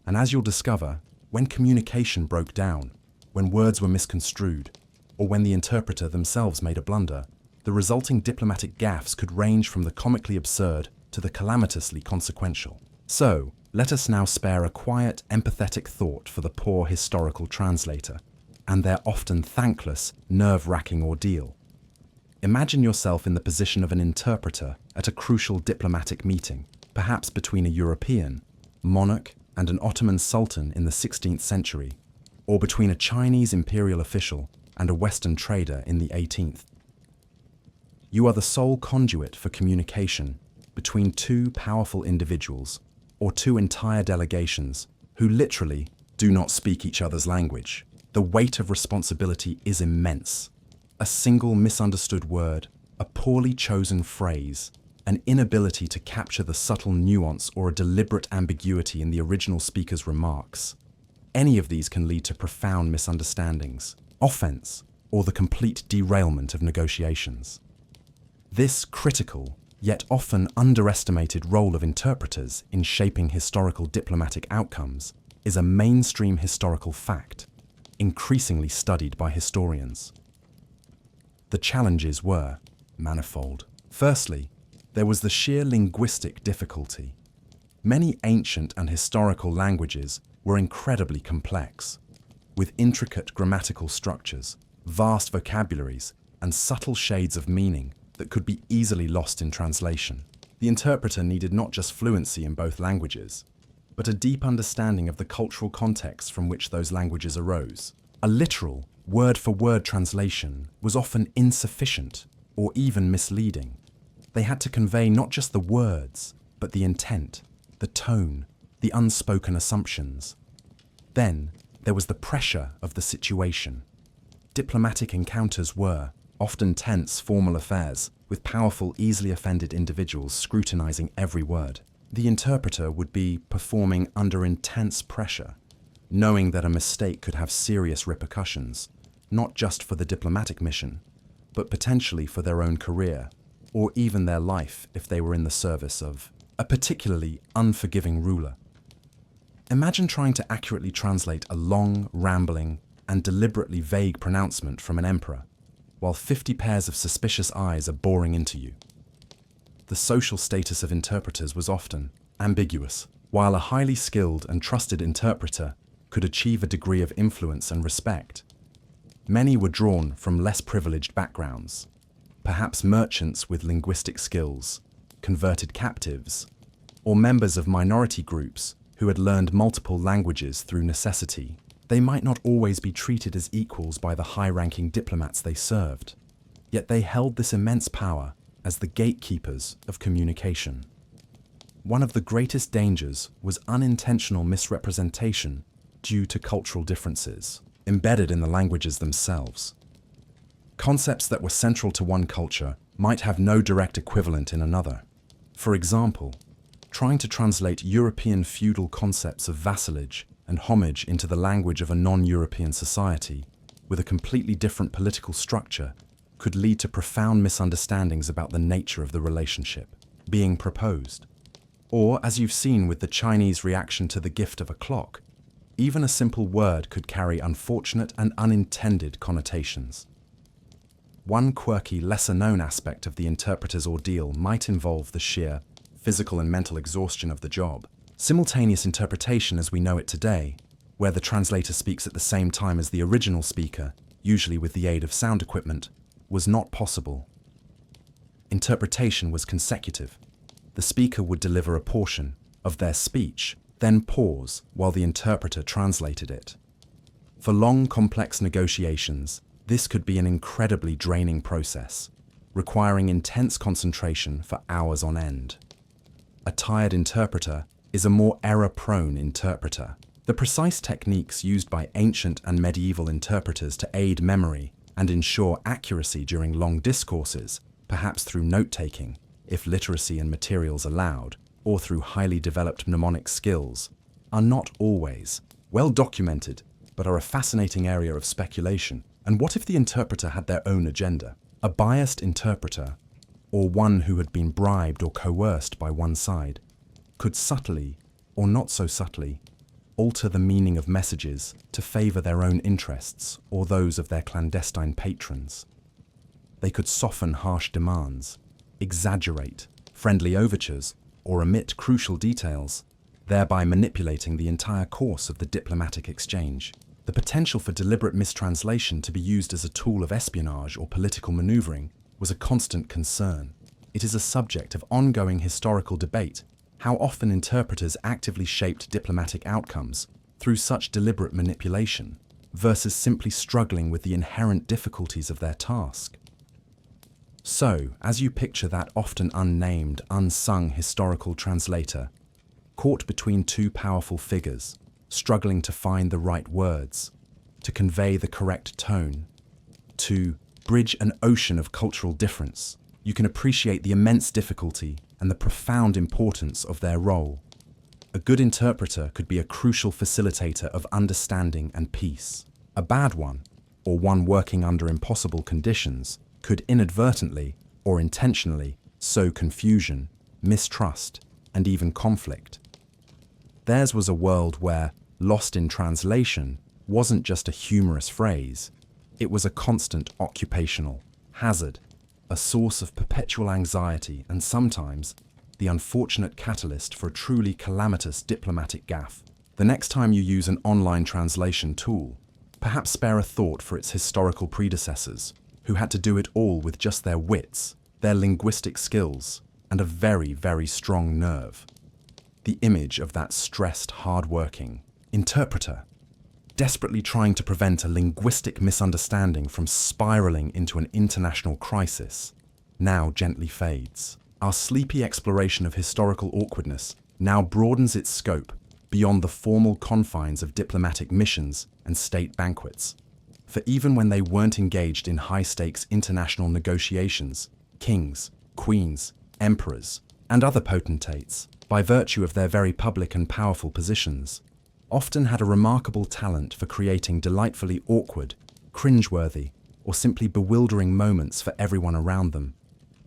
And as you'll discover, when communication broke down, when words were misconstrued, or when the interpreter themselves made a blunder, the resulting diplomatic gaffes could range from the comically absurd to the calamitously consequential. So, let us now spare a quiet, empathetic thought for the poor historical translator and their often thankless, nerve-wracking ordeal. Imagine yourself in the position of an interpreter at a crucial diplomatic meeting, perhaps between a European monarch and an Ottoman sultan in the 16th century, or between a Chinese imperial official and a Western trader in the 18th. You are the sole conduit for communication between two powerful individuals or two entire delegations who literally do not speak each other's language. The weight of responsibility is immense. A single misunderstood word, a poorly chosen phrase, an inability to capture the subtle nuance or a deliberate ambiguity in the original speaker's remarks. Any of these can lead to profound misunderstandings, offense, or the complete derailment of negotiations. This critical, yet often underestimated role of interpreters in shaping historical diplomatic outcomes is a mainstream historical fact, increasingly studied by historians. The challenges were manifold. Firstly, there was the sheer linguistic difficulty. Many ancient and historical languages were incredibly complex, with intricate grammatical structures, vast vocabularies, and subtle shades of meaning that could be easily lost in translation. The interpreter needed not just fluency in both languages, but a deep understanding of the cultural context from which those languages arose. A literal, word-for-word translation was often insufficient or even misleading. They had to convey not just the words, but the intent, the tone, the unspoken assumptions. Then, there was the pressure of the situation. Diplomatic encounters were, often tense, formal affairs, with powerful, easily offended individuals scrutinizing every word. The interpreter would be performing under intense pressure, knowing that a mistake could have serious repercussions, not just for the diplomatic mission, but potentially for their own career, or even their life if they were in the service of a particularly unforgiving ruler. Imagine trying to accurately translate a long, rambling, and deliberately vague pronouncement from an emperor, while 50 pairs of suspicious eyes are boring into you. The social status of interpreters was often ambiguous. While a highly skilled and trusted interpreter could achieve a degree of influence and respect, many were drawn from less privileged backgrounds, perhaps merchants with linguistic skills, converted captives, or members of minority groups who had learned multiple languages through necessity. They might not always be treated as equals by the high-ranking diplomats they served, yet they held this immense power as the gatekeepers of communication. One of the greatest dangers was unintentional misrepresentation due to cultural differences embedded in the languages themselves. Concepts that were central to one culture might have no direct equivalent in another. For example, trying to translate European feudal concepts of vassalage and homage into the language of a non-European society with a completely different political structure could lead to profound misunderstandings about the nature of the relationship being proposed. Or, as you've seen with the Chinese reaction to the gift of a clock, even a simple word could carry unfortunate and unintended connotations. One quirky, lesser-known aspect of the interpreter's ordeal might involve the sheer physical and mental exhaustion of the job. Simultaneous interpretation as we know it today, where the translator speaks at the same time as the original speaker, usually with the aid of sound equipment, was not possible. Interpretation was consecutive. The speaker would deliver a portion of their speech, then pause while the interpreter translated it. For long, complex negotiations, this could be an incredibly draining process, requiring intense concentration for hours on end. A tired interpreter is a more error-prone interpreter. The precise techniques used by ancient and medieval interpreters to aid memory and ensure accuracy during long discourses, perhaps through note-taking, if literacy and materials allowed, or through highly developed mnemonic skills, are not always well documented, but are a fascinating area of speculation. And what if the interpreter had their own agenda? A biased interpreter, or one who had been bribed or coerced by one side, could subtly, or not so subtly, alter the meaning of messages to favor their own interests or those of their clandestine patrons. They could soften harsh demands, exaggerate friendly overtures, or omit crucial details, thereby manipulating the entire course of the diplomatic exchange. The potential for deliberate mistranslation to be used as a tool of espionage or political maneuvering was a constant concern. It is a subject of ongoing historical debate how often interpreters actively shaped diplomatic outcomes through such deliberate manipulation versus simply struggling with the inherent difficulties of their task. So, as you picture that often unnamed, unsung historical translator, caught between two powerful figures, struggling to find the right words, to convey the correct tone, to bridge an ocean of cultural difference, you can appreciate the immense difficulty and the profound importance of their role. A good interpreter could be a crucial facilitator of understanding and peace. A bad one, or one working under impossible conditions, could inadvertently or intentionally sow confusion, mistrust, and even conflict. Theirs was a world where "lost in translation" wasn't just a humorous phrase, it was a constant occupational hazard, a source of perpetual anxiety and sometimes the unfortunate catalyst for a truly calamitous diplomatic gaffe. The next time you use an online translation tool, perhaps spare a thought for its historical predecessors, who had to do it all with just their wits, their linguistic skills, and a very, very strong nerve. The image of that stressed, hard-working interpreter, desperately trying to prevent a linguistic misunderstanding from spiraling into an international crisis, now gently fades. Our sleepy exploration of historical awkwardness now broadens its scope beyond the formal confines of diplomatic missions and state banquets. For even when they weren't engaged in high-stakes international negotiations, kings, queens, emperors, and other potentates, by virtue of their very public and powerful positions, often had a remarkable talent for creating delightfully awkward, cringeworthy, or simply bewildering moments for everyone around them,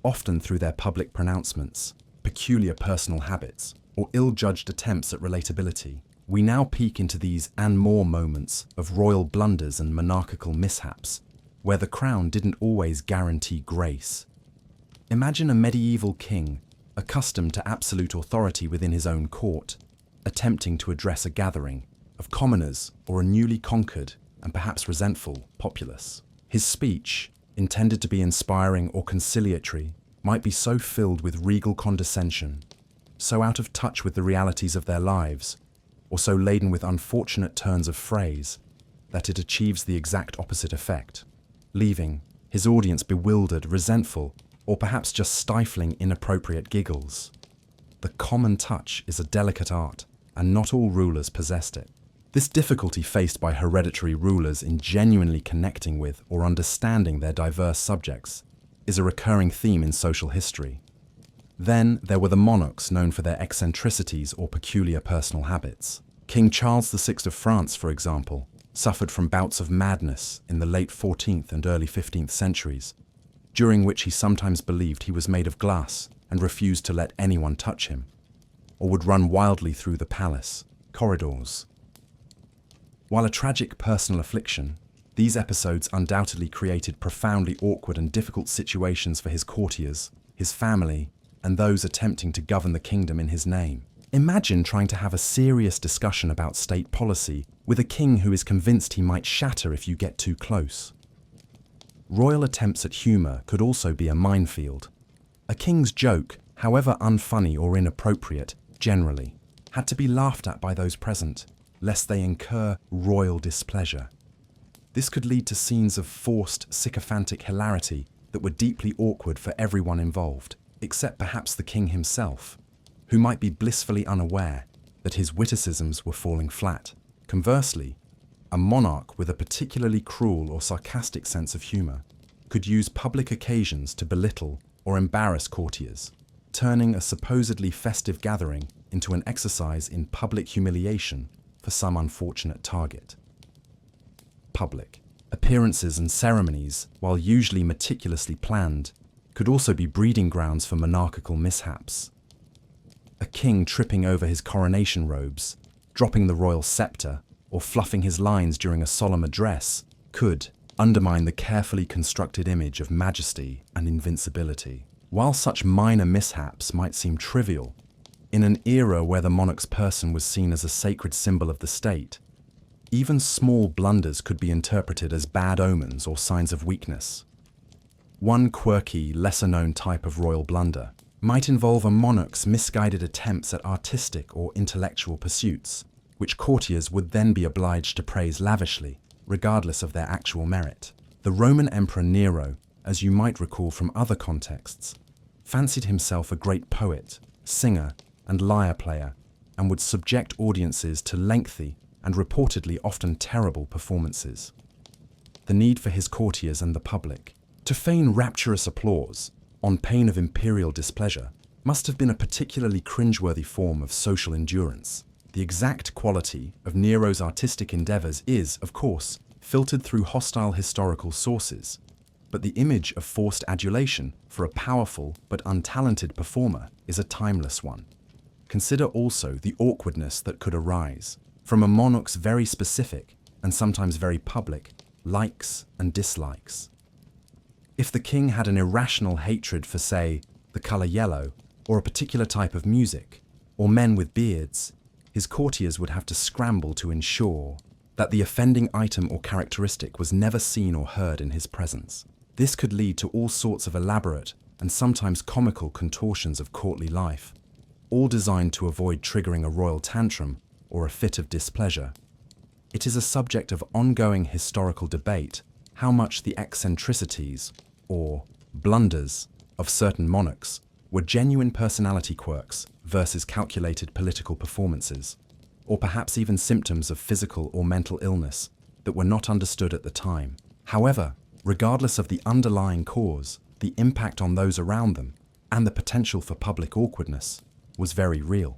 often through their public pronouncements, peculiar personal habits, or ill-judged attempts at relatability. We now peek into these and more moments of royal blunders and monarchical mishaps, where the crown didn't always guarantee grace. Imagine a medieval king, accustomed to absolute authority within his own court, attempting to address a gathering of commoners or a newly conquered and perhaps resentful populace. His speech, intended to be inspiring or conciliatory, might be so filled with regal condescension, so out of touch with the realities of their lives, or so laden with unfortunate turns of phrase, that it achieves the exact opposite effect, leaving his audience bewildered, resentful, or perhaps just stifling inappropriate giggles. The common touch is a delicate art, and not all rulers possessed it. This difficulty faced by hereditary rulers in genuinely connecting with or understanding their diverse subjects is a recurring theme in social history. Then there were the monarchs known for their eccentricities or peculiar personal habits. King Charles VI of France, for example, suffered from bouts of madness in the late 14th and early 15th centuries, during which he sometimes believed he was made of glass and refused to let anyone touch him, or would run wildly through the palace corridors. While a tragic personal affliction, these episodes undoubtedly created profoundly awkward and difficult situations for his courtiers, his family, and those attempting to govern the kingdom in his name. Imagine trying to have a serious discussion about state policy with a king who is convinced he might shatter if you get too close. Royal attempts at humour could also be a minefield. A king's joke, however unfunny or inappropriate, generally, had to be laughed at by those present, lest they incur royal displeasure. This could lead to scenes of forced, sycophantic hilarity that were deeply awkward for everyone involved, except perhaps the king himself, who might be blissfully unaware that his witticisms were falling flat. Conversely, a monarch with a particularly cruel or sarcastic sense of humour could use public occasions to belittle or embarrass courtiers, turning a supposedly festive gathering into an exercise in public humiliation for some unfortunate target. Public appearances and ceremonies, while usually meticulously planned, could also be breeding grounds for monarchical mishaps. A king tripping over his coronation robes, dropping the royal scepter, or fluffing his lines during a solemn address could undermine the carefully constructed image of majesty and invincibility. While such minor mishaps might seem trivial, in an era where the monarch's person was seen as a sacred symbol of the state, even small blunders could be interpreted as bad omens or signs of weakness. One quirky, lesser-known type of royal blunder might involve a monarch's misguided attempts at artistic or intellectual pursuits, which courtiers would then be obliged to praise lavishly, regardless of their actual merit. The Roman Emperor Nero, as you might recall from other contexts, fancied himself a great poet, singer, and lyre player, and would subject audiences to lengthy and reportedly often terrible performances. The need for his courtiers and the public to feign rapturous applause, on pain of imperial displeasure, must have been a particularly cringeworthy form of social endurance. The exact quality of Nero's artistic endeavours is, of course, filtered through hostile historical sources, but the image of forced adulation for a powerful but untalented performer is a timeless one. Consider also the awkwardness that could arise from a monarch's very specific, and sometimes very public, likes and dislikes. If the king had an irrational hatred for, say, the colour yellow, or a particular type of music, or men with beards, his courtiers would have to scramble to ensure that the offending item or characteristic was never seen or heard in his presence. This could lead to all sorts of elaborate and sometimes comical contortions of courtly life, all designed to avoid triggering a royal tantrum or a fit of displeasure. It is a subject of ongoing historical debate how much the eccentricities, or blunders, of certain monarchs were genuine personality quirks versus calculated political performances, or perhaps even symptoms of physical or mental illness that were not understood at the time. However, regardless of the underlying cause, the impact on those around them and the potential for public awkwardness was very real.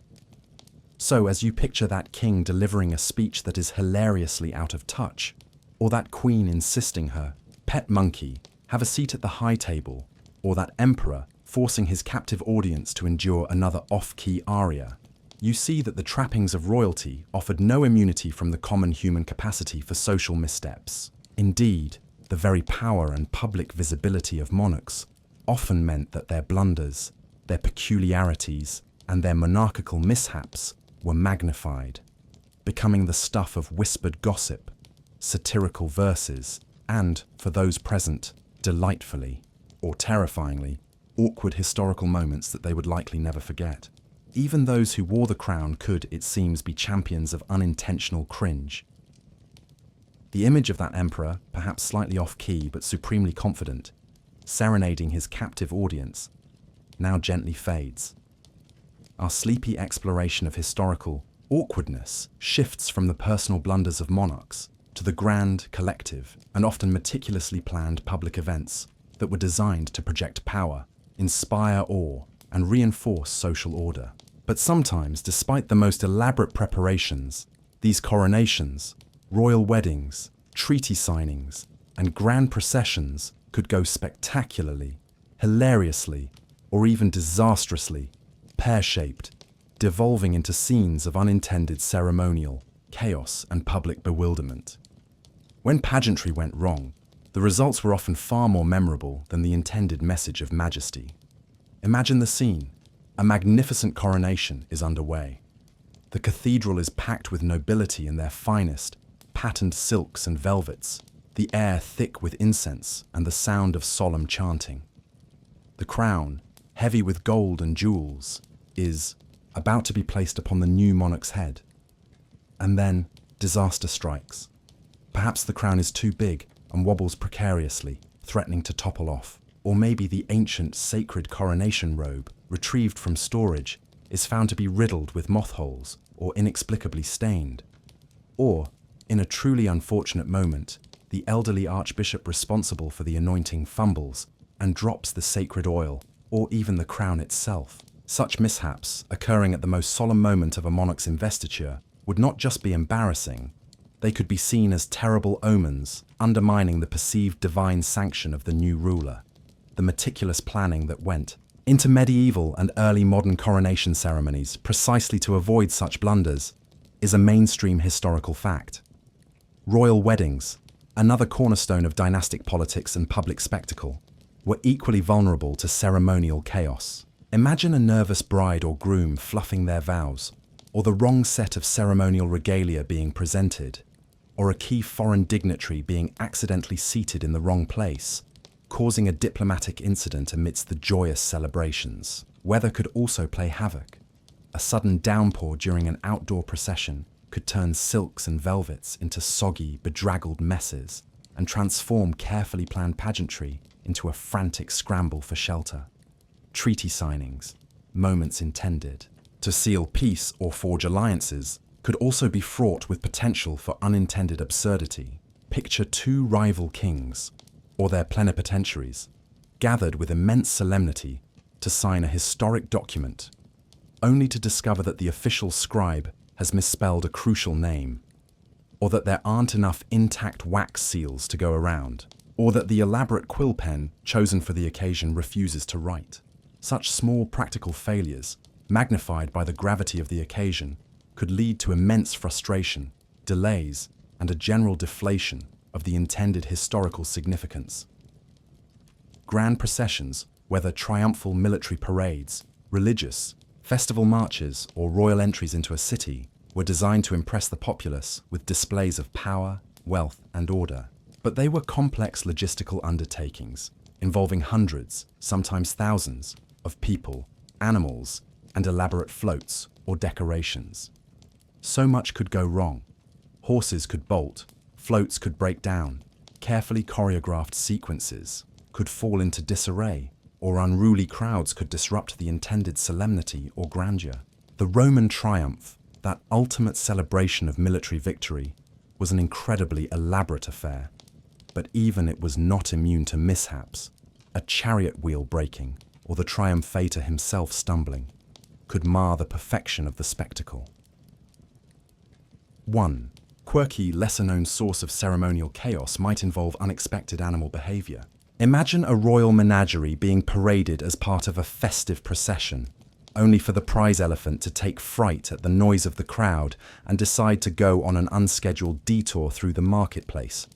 So as you picture that king delivering a speech that is hilariously out of touch, or that queen insisting her pet monkey have a seat at the high table, or that emperor forcing his captive audience to endure another off-key aria, you see that the trappings of royalty offered no immunity from the common human capacity for social missteps. Indeed, the very power and public visibility of monarchs often meant that their blunders, their peculiarities, and their monarchical mishaps were magnified, becoming the stuff of whispered gossip, satirical verses, and, for those present, delightfully, or terrifyingly, awkward historical moments that they would likely never forget. Even those who wore the crown could, it seems, be champions of unintentional cringe. The image of that emperor, perhaps slightly off-key but supremely confident, serenading his captive audience, now gently fades. Our sleepy exploration of historical awkwardness shifts from the personal blunders of monarchs to the grand, collective, and often meticulously planned public events that were designed to project power, inspire awe, and reinforce social order. But sometimes, despite the most elaborate preparations, these coronations, royal weddings, treaty signings, and grand processions could go spectacularly, hilariously, or even disastrously pear-shaped, devolving into scenes of unintended ceremonial chaos and public bewilderment. When pageantry went wrong, the results were often far more memorable than the intended message of majesty. Imagine the scene. A magnificent coronation is underway. The cathedral is packed with nobility in their finest, patterned silks and velvets, the air thick with incense and the sound of solemn chanting. The crown, heavy with gold and jewels, is about to be placed upon the new monarch's head. And then disaster strikes. Perhaps the crown is too big and wobbles precariously, threatening to topple off. Or maybe the ancient sacred coronation robe, retrieved from storage, is found to be riddled with moth holes or inexplicably stained. Or, in a truly unfortunate moment, the elderly archbishop responsible for the anointing fumbles and drops the sacred oil, or even the crown itself. Such mishaps, occurring at the most solemn moment of a monarch's investiture, would not just be embarrassing, they could be seen as terrible omens, undermining the perceived divine sanction of the new ruler. The meticulous planning that went into medieval and early modern coronation ceremonies precisely to avoid such blunders is a mainstream historical fact. Royal weddings, another cornerstone of dynastic politics and public spectacle, were equally vulnerable to ceremonial chaos. Imagine a nervous bride or groom fluffing their vows, or the wrong set of ceremonial regalia being presented, or a key foreign dignitary being accidentally seated in the wrong place, causing a diplomatic incident amidst the joyous celebrations. Weather could also play havoc. A sudden downpour during an outdoor procession could turn silks and velvets into soggy, bedraggled messes and transform carefully planned pageantry into a frantic scramble for shelter. Treaty signings, moments intended to seal peace or forge alliances, could also be fraught with potential for unintended absurdity. Picture two rival kings, or their plenipotentiaries, gathered with immense solemnity to sign a historic document, only to discover that the official scribe has misspelled a crucial name, or that there aren't enough intact wax seals to go around, or that the elaborate quill pen chosen for the occasion refuses to write. Such small practical failures, magnified by the gravity of the occasion, could lead to immense frustration, delays, and a general deflation of the intended historical significance. Grand processions, whether triumphal military parades, religious, festival marches, or royal entries into a city, were designed to impress the populace with displays of power, wealth, and order. But they were complex logistical undertakings, involving hundreds, sometimes thousands, of people, animals, and elaborate floats or decorations. So much could go wrong. Horses could bolt, floats could break down, carefully choreographed sequences could fall into disarray, or unruly crowds could disrupt the intended solemnity or grandeur. The Roman triumph, that ultimate celebration of military victory, was an incredibly elaborate affair. But even it was not immune to mishaps. A chariot wheel breaking, or the triumphator himself stumbling, could mar the perfection of the spectacle. 1. Quirky, lesser-known source of ceremonial chaos might involve unexpected animal behavior. Imagine a royal menagerie being paraded as part of a festive procession, only for the prize elephant to take fright at the noise of the crowd and decide to go on an unscheduled detour through the marketplace,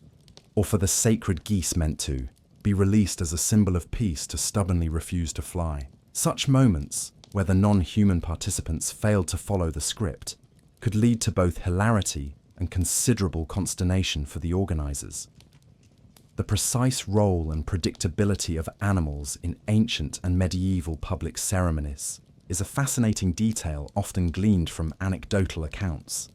or for the sacred geese meant to be released as a symbol of peace to stubbornly refuse to fly. Such moments, where the non-human participants failed to follow the script, could lead to both hilarity and considerable consternation for the organizers. The precise role and predictability of animals in ancient and medieval public ceremonies is a fascinating detail often gleaned from anecdotal accounts.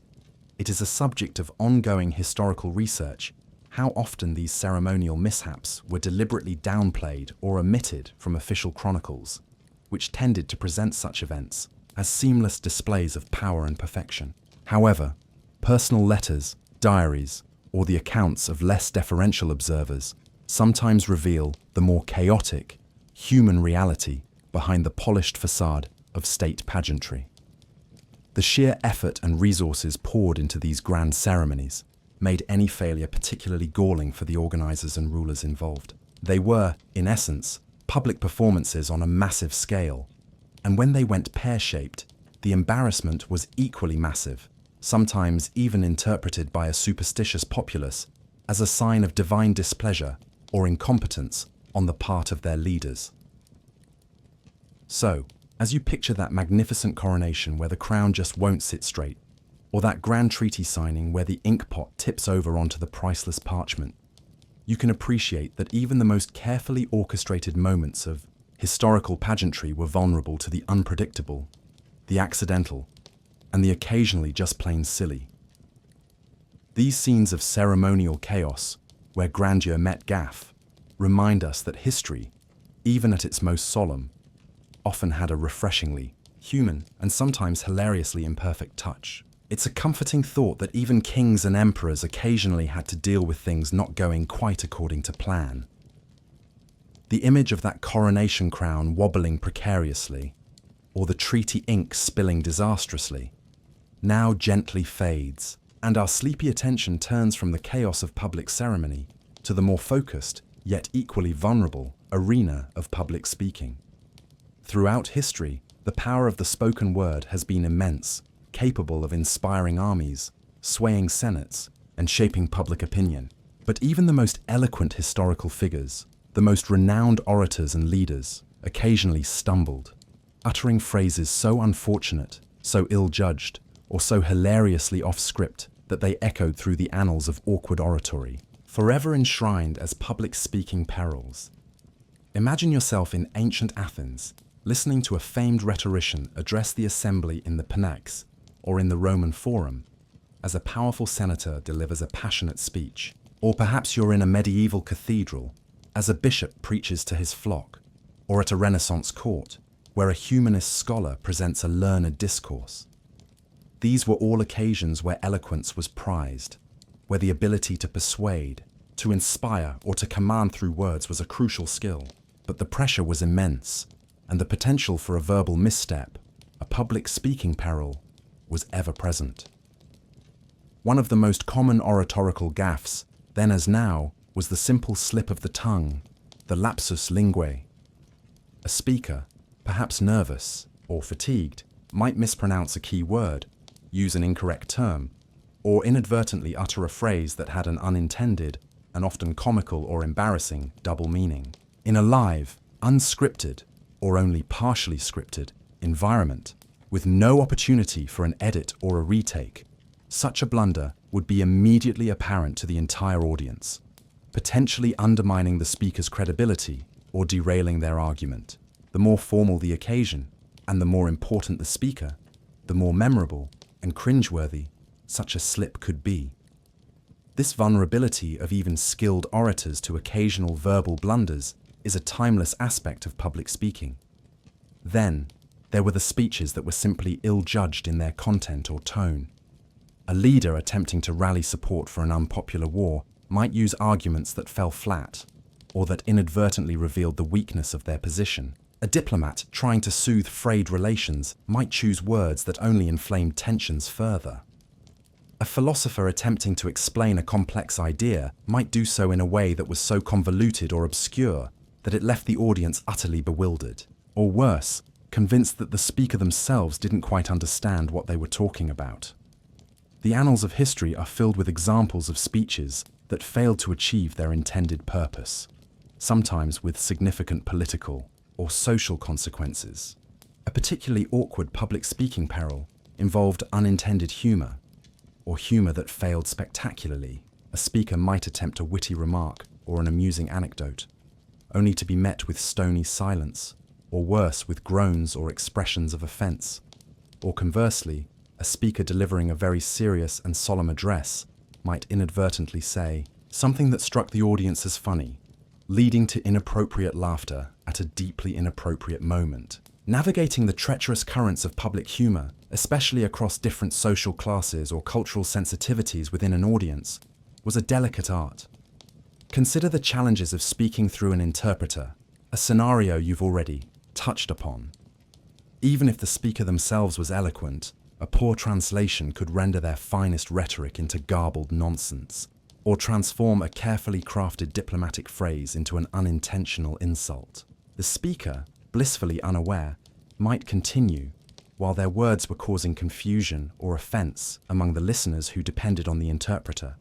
It is a subject of ongoing historical research how often these ceremonial mishaps were deliberately downplayed or omitted from official chronicles, which tended to present such events as seamless displays of power and perfection. However, personal letters, diaries, or the accounts of less deferential observers sometimes reveal the more chaotic, human reality behind the polished facade of state pageantry. The sheer effort and resources poured into these grand ceremonies made any failure particularly galling for the organizers and rulers involved. They were, in essence, public performances on a massive scale, and when they went pear-shaped, the embarrassment was equally massive, sometimes even interpreted by a superstitious populace as a sign of divine displeasure or incompetence on the part of their leaders. So, as you picture that magnificent coronation where the crown just won't sit straight, or that grand treaty signing where the ink pot tips over onto the priceless parchment, you can appreciate that even the most carefully orchestrated moments of historical pageantry were vulnerable to the unpredictable, the accidental, and the occasionally just plain silly. These scenes of ceremonial chaos, where grandeur met gaffe, remind us that history, even at its most solemn, often had a refreshingly human and sometimes hilariously imperfect touch. It's a comforting thought that even kings and emperors occasionally had to deal with things not going quite according to plan. The image of that coronation crown wobbling precariously, or the treaty ink spilling disastrously, now gently fades, and our sleepy attention turns from the chaos of public ceremony to the more focused, yet equally vulnerable, arena of public speaking. Throughout history, the power of the spoken word has been immense, capable of inspiring armies, swaying senates, and shaping public opinion. But even the most eloquent historical figures, the most renowned orators and leaders, occasionally stumbled, uttering phrases so unfortunate, so ill-judged, or so hilariously off-script that they echoed through the annals of awkward oratory, forever enshrined as public speaking perils. Imagine yourself in ancient Athens, listening to a famed rhetorician address the assembly in the Panax, or in the Roman Forum, as a powerful senator delivers a passionate speech. Or perhaps you're in a medieval cathedral, as a bishop preaches to his flock, or at a Renaissance court, where a humanist scholar presents a learned discourse. These were all occasions where eloquence was prized, where the ability to persuade, to inspire, or to command through words was a crucial skill. But the pressure was immense, and the potential for a verbal misstep, a public speaking peril, was ever present. One of the most common oratorical gaffes, then as now, was the simple slip of the tongue, the lapsus linguae. A speaker, perhaps nervous or fatigued, might mispronounce a key word, use an incorrect term, or inadvertently utter a phrase that had an unintended, and often comical or embarrassing, double meaning. In a live, unscripted, or only partially scripted, environment, with no opportunity for an edit or a retake, such a blunder would be immediately apparent to the entire audience. potentially undermining the speaker's credibility or derailing their argument. The more formal the occasion, and the more important the speaker, the more memorable and cringeworthy such a slip could be. This vulnerability of even skilled orators to occasional verbal blunders is a timeless aspect of public speaking. Then, there were the speeches that were simply ill-judged in their content or tone. A leader attempting to rally support for an unpopular war might use arguments that fell flat, or that inadvertently revealed the weakness of their position. A diplomat trying to soothe frayed relations might choose words that only inflamed tensions further. A philosopher attempting to explain a complex idea might do so in a way that was so convoluted or obscure that it left the audience utterly bewildered, or worse, convinced that the speaker themselves didn't quite understand what they were talking about. The annals of history are filled with examples of speeches that failed to achieve their intended purpose, sometimes with significant political or social consequences. A particularly awkward public speaking peril involved unintended humor, or humor that failed spectacularly. A speaker might attempt a witty remark or an amusing anecdote, only to be met with stony silence, or worse, with groans or expressions of offense. Or conversely, a speaker delivering a very serious and solemn address might inadvertently say something that struck the audience as funny, leading to inappropriate laughter at a deeply inappropriate moment. Navigating the treacherous currents of public humor, especially across different social classes or cultural sensitivities within an audience, was a delicate art. Consider the challenges of speaking through an interpreter, a scenario you've already touched upon. Even if the speaker themselves was eloquent, a poor translation could render their finest rhetoric into garbled nonsense, or transform a carefully crafted diplomatic phrase into an unintentional insult. The speaker, blissfully unaware, might continue, while their words were causing confusion or offense among the listeners who depended on the interpreter.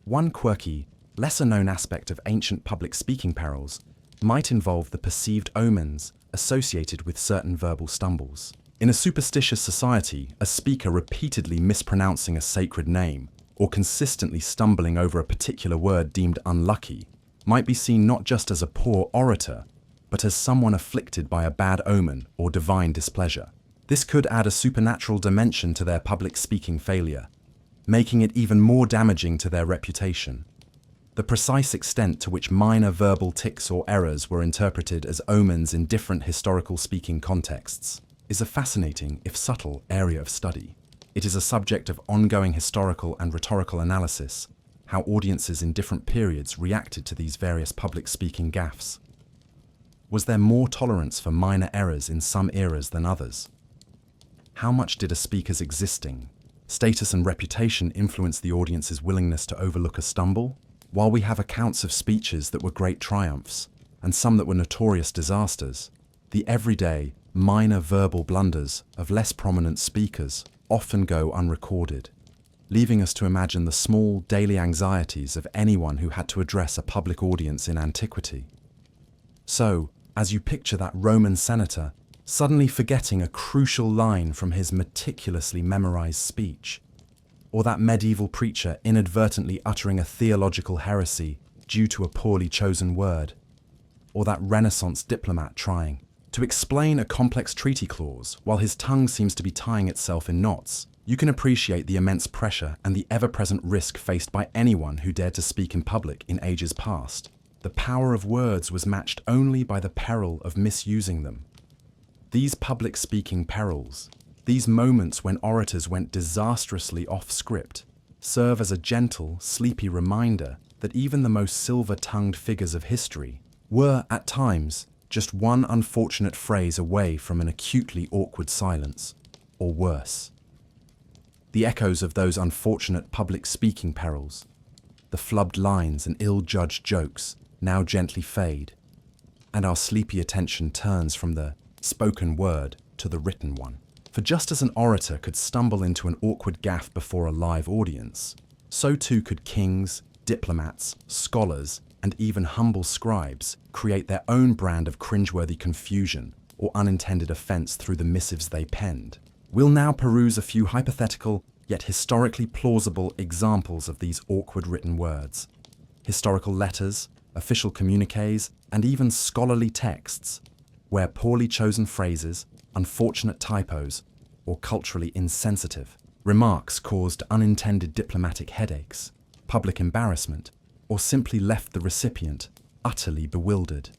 One quirky, lesser-known aspect of ancient public speaking perils might involve the perceived omens associated with certain verbal stumbles. In a superstitious society, a speaker repeatedly mispronouncing a sacred name or consistently stumbling over a particular word deemed unlucky might be seen not just as a poor orator, but as someone afflicted by a bad omen or divine displeasure. This could add a supernatural dimension to their public speaking failure, making it even more damaging to their reputation. The precise extent to which minor verbal tics or errors were interpreted as omens in different historical speaking contexts is a fascinating, if subtle, area of study. It is a subject of ongoing historical and rhetorical analysis, how audiences in different periods reacted to these various public speaking gaffes. Was there more tolerance for minor errors in some eras than others? How much did a speaker's existing status and reputation influence the audience's willingness to overlook a stumble? While we have accounts of speeches that were great triumphs, and some that were notorious disasters, the everyday, minor verbal blunders of less prominent speakers often go unrecorded, leaving us to imagine the small daily anxieties of anyone who had to address a public audience in antiquity. So, as you picture that Roman senator suddenly forgetting a crucial line from his meticulously memorized speech, or that medieval preacher inadvertently uttering a theological heresy due to a poorly chosen word, or that Renaissance diplomat trying to explain a complex treaty clause while his tongue seems to be tying itself in knots, you can appreciate the immense pressure and the ever-present risk faced by anyone who dared to speak in public in ages past. The power of words was matched only by the peril of misusing them. These public speaking perils, these moments when orators went disastrously off script, serve as a gentle, sleepy reminder that even the most silver-tongued figures of history were, at times, just one unfortunate phrase away from an acutely awkward silence, or worse. The echoes of those unfortunate public speaking perils, the flubbed lines and ill-judged jokes, now gently fade, and our sleepy attention turns from the spoken word to the written one. For just as an orator could stumble into an awkward gaffe before a live audience, so too could kings, diplomats, scholars, and even humble scribes create their own brand of cringeworthy confusion or unintended offense through the missives they penned. We'll now peruse a few hypothetical, yet historically plausible examples of these awkward written words. historical letters, official communiques, and even scholarly texts, where poorly chosen phrases, unfortunate typos, or culturally insensitive remarks caused unintended diplomatic headaches, public embarrassment, or simply left the recipient utterly bewildered.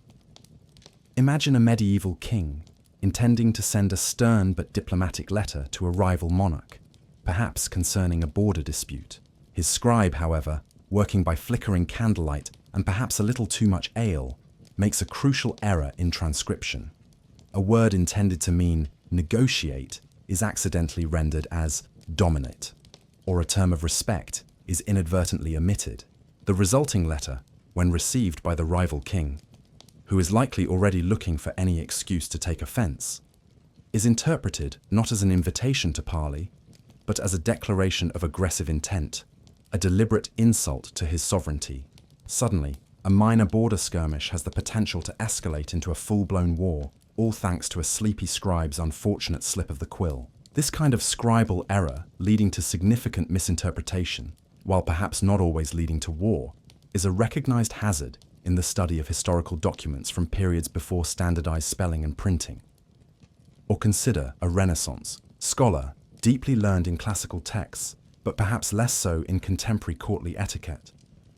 Imagine a medieval king intending to send a stern but diplomatic letter to a rival monarch, perhaps concerning a border dispute. His scribe, however, working by flickering candlelight and perhaps a little too much ale, makes a crucial error in transcription. A word intended to mean negotiate is accidentally rendered as dominate, or a term of respect is inadvertently omitted. The resulting letter, when received by the rival king, who is likely already looking for any excuse to take offense, is interpreted not as an invitation to parley, but as a declaration of aggressive intent, a deliberate insult to his sovereignty. Suddenly, a minor border skirmish has the potential to escalate into a full-blown war, all thanks to a sleepy scribe's unfortunate slip of the quill. This kind of scribal error, leading to significant misinterpretation, while perhaps not always leading to war, is a recognized hazard in the study of historical documents from periods before standardized spelling and printing. Or consider a Renaissance scholar, deeply learned in classical texts, but perhaps less so in contemporary courtly etiquette,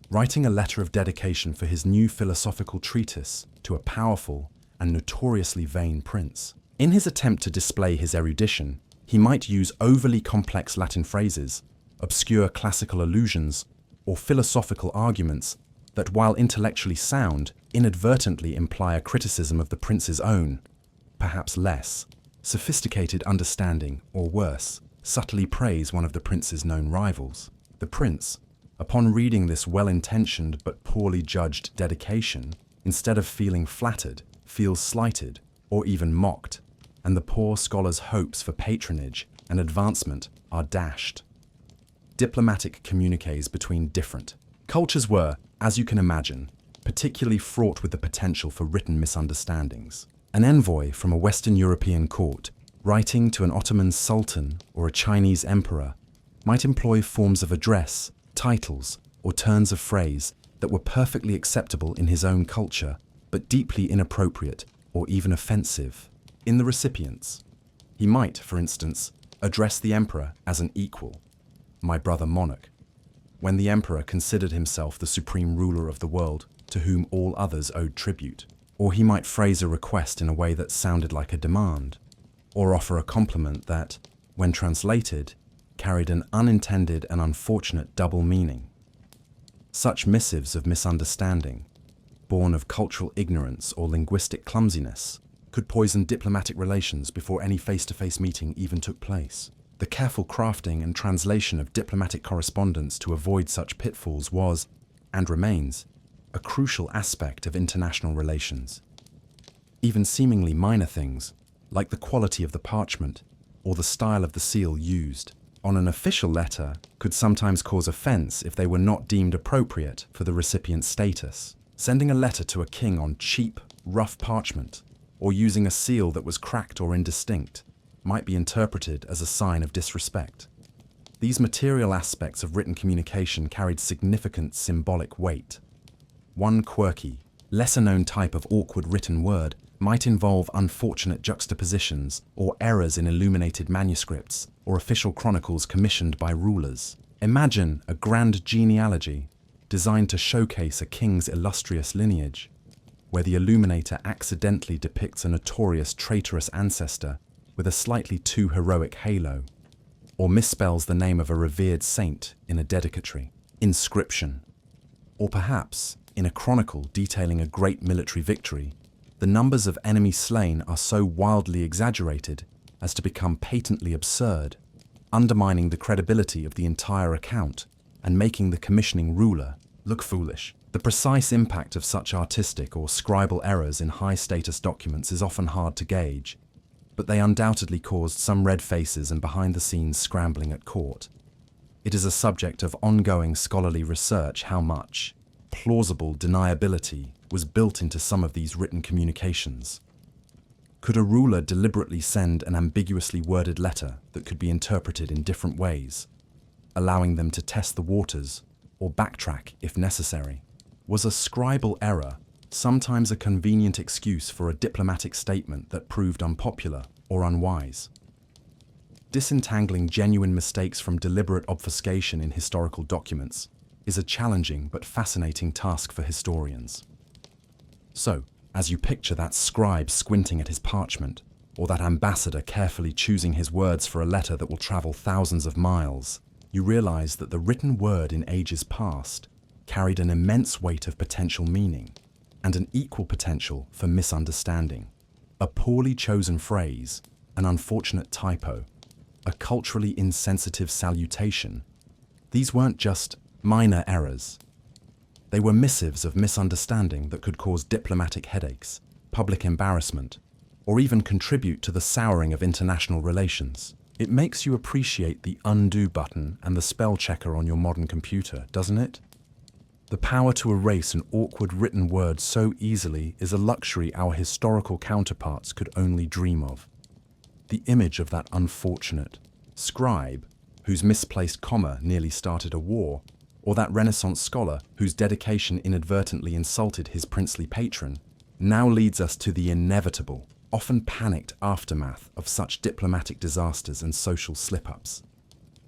writing a letter of dedication for his new philosophical treatise to a powerful and notoriously vain prince. In his attempt to display his erudition, he might use overly complex Latin phrases, obscure classical allusions, or philosophical arguments that, while intellectually sound, inadvertently imply a criticism of the prince's own, perhaps less, sophisticated understanding, or worse, subtly praise one of the prince's known rivals. The prince, upon reading this well-intentioned but poorly judged dedication, instead of feeling flattered, feels slighted, or even mocked, and the poor scholar's hopes for patronage and advancement are dashed. Diplomatic communiques between different cultures were, as you can imagine, particularly fraught with the potential for written misunderstandings. An envoy from a Western European court, writing to an Ottoman sultan or a Chinese emperor, might employ forms of address, titles, or turns of phrase that were perfectly acceptable in his own culture, but deeply inappropriate or even offensive in the recipients. He might, for instance, address the emperor as an equal, my brother monarch, when the emperor considered himself the supreme ruler of the world to whom all others owed tribute. Or he might phrase a request in a way that sounded like a demand, or offer a compliment that, when translated, carried an unintended and unfortunate double meaning. Such missives of misunderstanding, born of cultural ignorance or linguistic clumsiness, could poison diplomatic relations before any face-to-face meeting even took place. The careful crafting and translation of diplomatic correspondence to avoid such pitfalls was, and remains, a crucial aspect of international relations. Even seemingly minor things, like the quality of the parchment or the style of the seal used on an official letter, could sometimes cause offense if they were not deemed appropriate for the recipient's status. Sending a letter to a king on cheap, rough parchment, or using a seal that was cracked or indistinct, might be interpreted as a sign of disrespect. These material aspects of written communication carried significant symbolic weight. One quirky, lesser-known type of awkward written word might involve unfortunate juxtapositions or errors in illuminated manuscripts or official chronicles commissioned by rulers. Imagine a grand genealogy designed to showcase a king's illustrious lineage, where the illuminator accidentally depicts a notorious traitorous ancestor with a slightly too heroic halo, or misspells the name of a revered saint in a dedicatory inscription. Or perhaps, in a chronicle detailing a great military victory, the numbers of enemies slain are so wildly exaggerated as to become patently absurd, undermining the credibility of the entire account and making the commissioning ruler look foolish. The precise impact of such artistic or scribal errors in high-status documents is often hard to gauge, but they undoubtedly caused some red faces and behind-the-scenes scrambling at court. It is a subject of ongoing scholarly research how much plausible deniability was built into some of these written communications. Could a ruler deliberately send an ambiguously worded letter that could be interpreted in different ways, allowing them to test the waters or backtrack if necessary? Was a scribal error sometimes a convenient excuse for a diplomatic statement that proved unpopular or unwise? Disentangling genuine mistakes from deliberate obfuscation in historical documents is a challenging but fascinating task for historians. So, as you picture that scribe squinting at his parchment, or that ambassador carefully choosing his words for a letter that will travel thousands of miles, you realize that the written word in ages past carried an immense weight of potential meaning and an equal potential for misunderstanding. A poorly chosen phrase, an unfortunate typo, a culturally insensitive salutation, these weren't just minor errors. They were missives of misunderstanding that could cause diplomatic headaches, public embarrassment, or even contribute to the souring of international relations. It makes you appreciate the undo button and the spell checker on your modern computer, doesn't it? The power to erase an awkward written word so easily is a luxury our historical counterparts could only dream of. The image of that unfortunate scribe whose misplaced comma nearly started a war, or that Renaissance scholar whose dedication inadvertently insulted his princely patron, now leads us to the inevitable, often panicked aftermath of such diplomatic disasters and social slip-ups.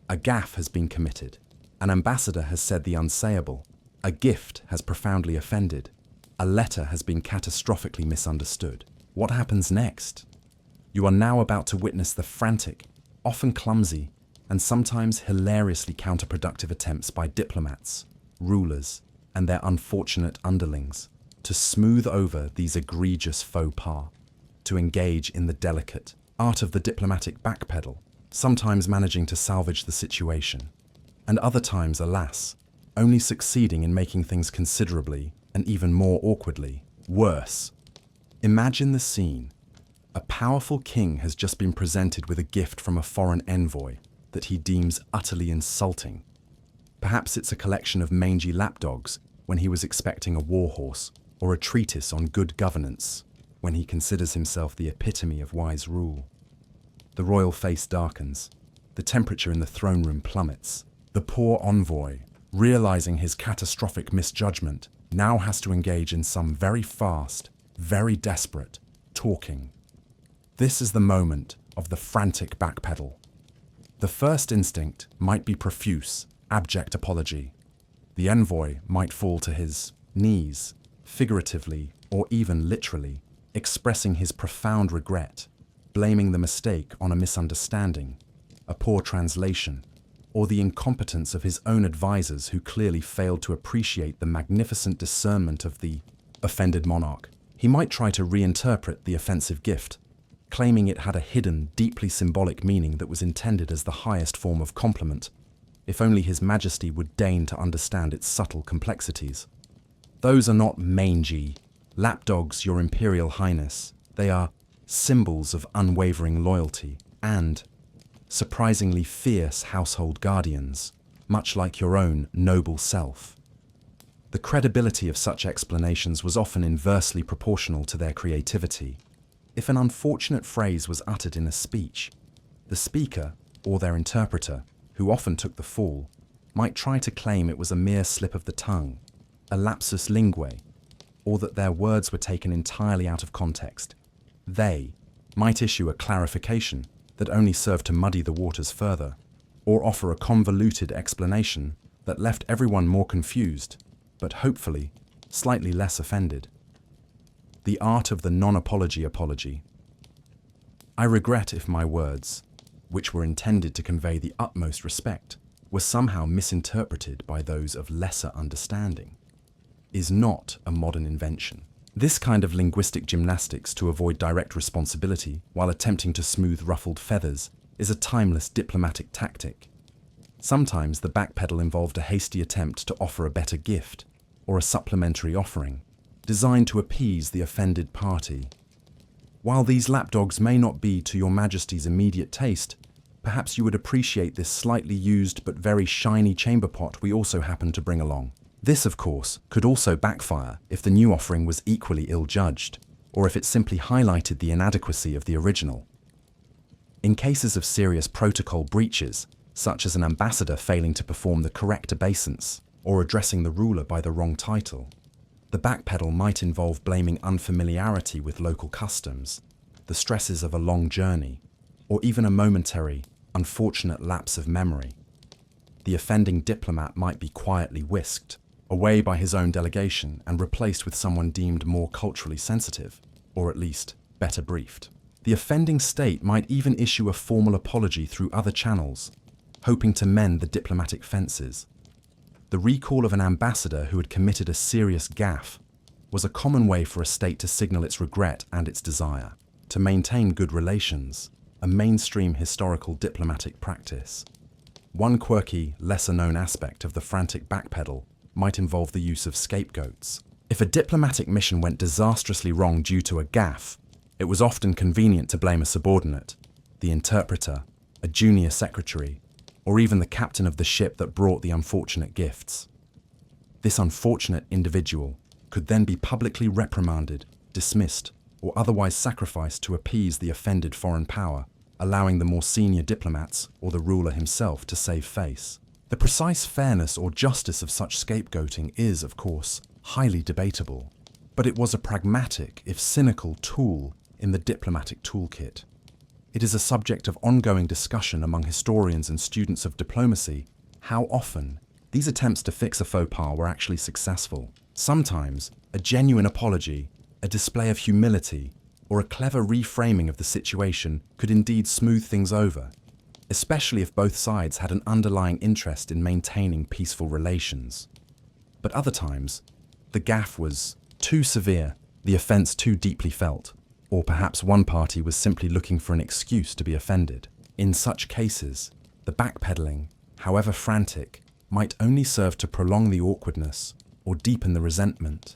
A gaffe has been committed, an ambassador has said the unsayable, a gift has profoundly offended, a letter has been catastrophically misunderstood. What happens next? You are now about to witness the frantic, often clumsy, and sometimes hilariously counterproductive attempts by diplomats, rulers, and their unfortunate underlings to smooth over these egregious faux pas, to engage in the delicate art of the diplomatic backpedal, sometimes managing to salvage the situation, and other times, alas, only succeeding in making things considerably, and even more awkwardly, worse. Imagine the scene. A powerful king has just been presented with a gift from a foreign envoy that he deems utterly insulting. Perhaps it's a collection of mangy lapdogs when he was expecting a warhorse, or a treatise on good governance when he considers himself the epitome of wise rule. The royal face darkens. The temperature in the throne room plummets. The poor envoy, realizing his catastrophic misjudgment, now has to engage in some very fast, very desperate talking. This is the moment of the frantic backpedal. The first instinct might be profuse, abject apology. The envoy might fall to his knees, figuratively or even literally, expressing his profound regret, blaming the mistake on a misunderstanding, a poor translation, or the incompetence of his own advisors who clearly failed to appreciate the magnificent discernment of the offended monarch. He might try to reinterpret the offensive gift, claiming it had a hidden, deeply symbolic meaning that was intended as the highest form of compliment, if only His Majesty would deign to understand its subtle complexities. Those are not mangy lapdogs, Your Imperial Highness. They are symbols of unwavering loyalty and surprisingly fierce household guardians, much like your own noble self. The credibility of such explanations was often inversely proportional to their creativity. If an unfortunate phrase was uttered in a speech, the speaker, or their interpreter, who often took the fall, might try to claim it was a mere slip of the tongue, a lapsus linguae, or that their words were taken entirely out of context. They might issue a clarification that only served to muddy the waters further, or offer a convoluted explanation that left everyone more confused, but hopefully slightly less offended. The art of the non-apology apology. I regret if my words, which were intended to convey the utmost respect, were somehow misinterpreted by those of lesser understanding, is not a modern invention. This kind of linguistic gymnastics to avoid direct responsibility while attempting to smooth ruffled feathers is a timeless diplomatic tactic. Sometimes the backpedal involved a hasty attempt to offer a better gift, or a supplementary offering, designed to appease the offended party. While these lapdogs may not be to Your Majesty's immediate taste, perhaps you would appreciate this slightly used but very shiny chamber pot we also happen to bring along. This, of course, could also backfire if the new offering was equally ill-judged, or if it simply highlighted the inadequacy of the original. In cases of serious protocol breaches, such as an ambassador failing to perform the correct obeisance, or addressing the ruler by the wrong title, The backpedal might involve blaming unfamiliarity with local customs, the stresses of a long journey, or even a momentary, unfortunate lapse of memory. The offending diplomat might be quietly whisked away by his own delegation and replaced with someone deemed more culturally sensitive, or at least better briefed. The offending state might even issue a formal apology through other channels, hoping to mend the diplomatic fences. The recall of an ambassador who had committed a serious gaffe was a common way for a state to signal its regret and its desire to maintain good relations, a mainstream historical diplomatic practice. One quirky, lesser-known aspect of the frantic backpedal might involve the use of scapegoats. If a diplomatic mission went disastrously wrong due to a gaffe, it was often convenient to blame a subordinate, the interpreter, a junior secretary, or even the captain of the ship that brought the unfortunate gifts. This unfortunate individual could then be publicly reprimanded, dismissed, or otherwise sacrificed to appease the offended foreign power, allowing the more senior diplomats or the ruler himself to save face. The precise fairness or justice of such scapegoating is, of course, highly debatable, but it was a pragmatic, if cynical, tool in the diplomatic toolkit. It is a subject of ongoing discussion among historians and students of diplomacy how often these attempts to fix a faux pas were actually successful. Sometimes, a genuine apology, a display of humility, or a clever reframing of the situation could indeed smooth things over, especially if both sides had an underlying interest in maintaining peaceful relations. But other times, the gaffe was too severe, the offence too deeply felt, or perhaps one party was simply looking for an excuse to be offended. In such cases, the backpedaling, however frantic, might only serve to prolong the awkwardness or deepen the resentment.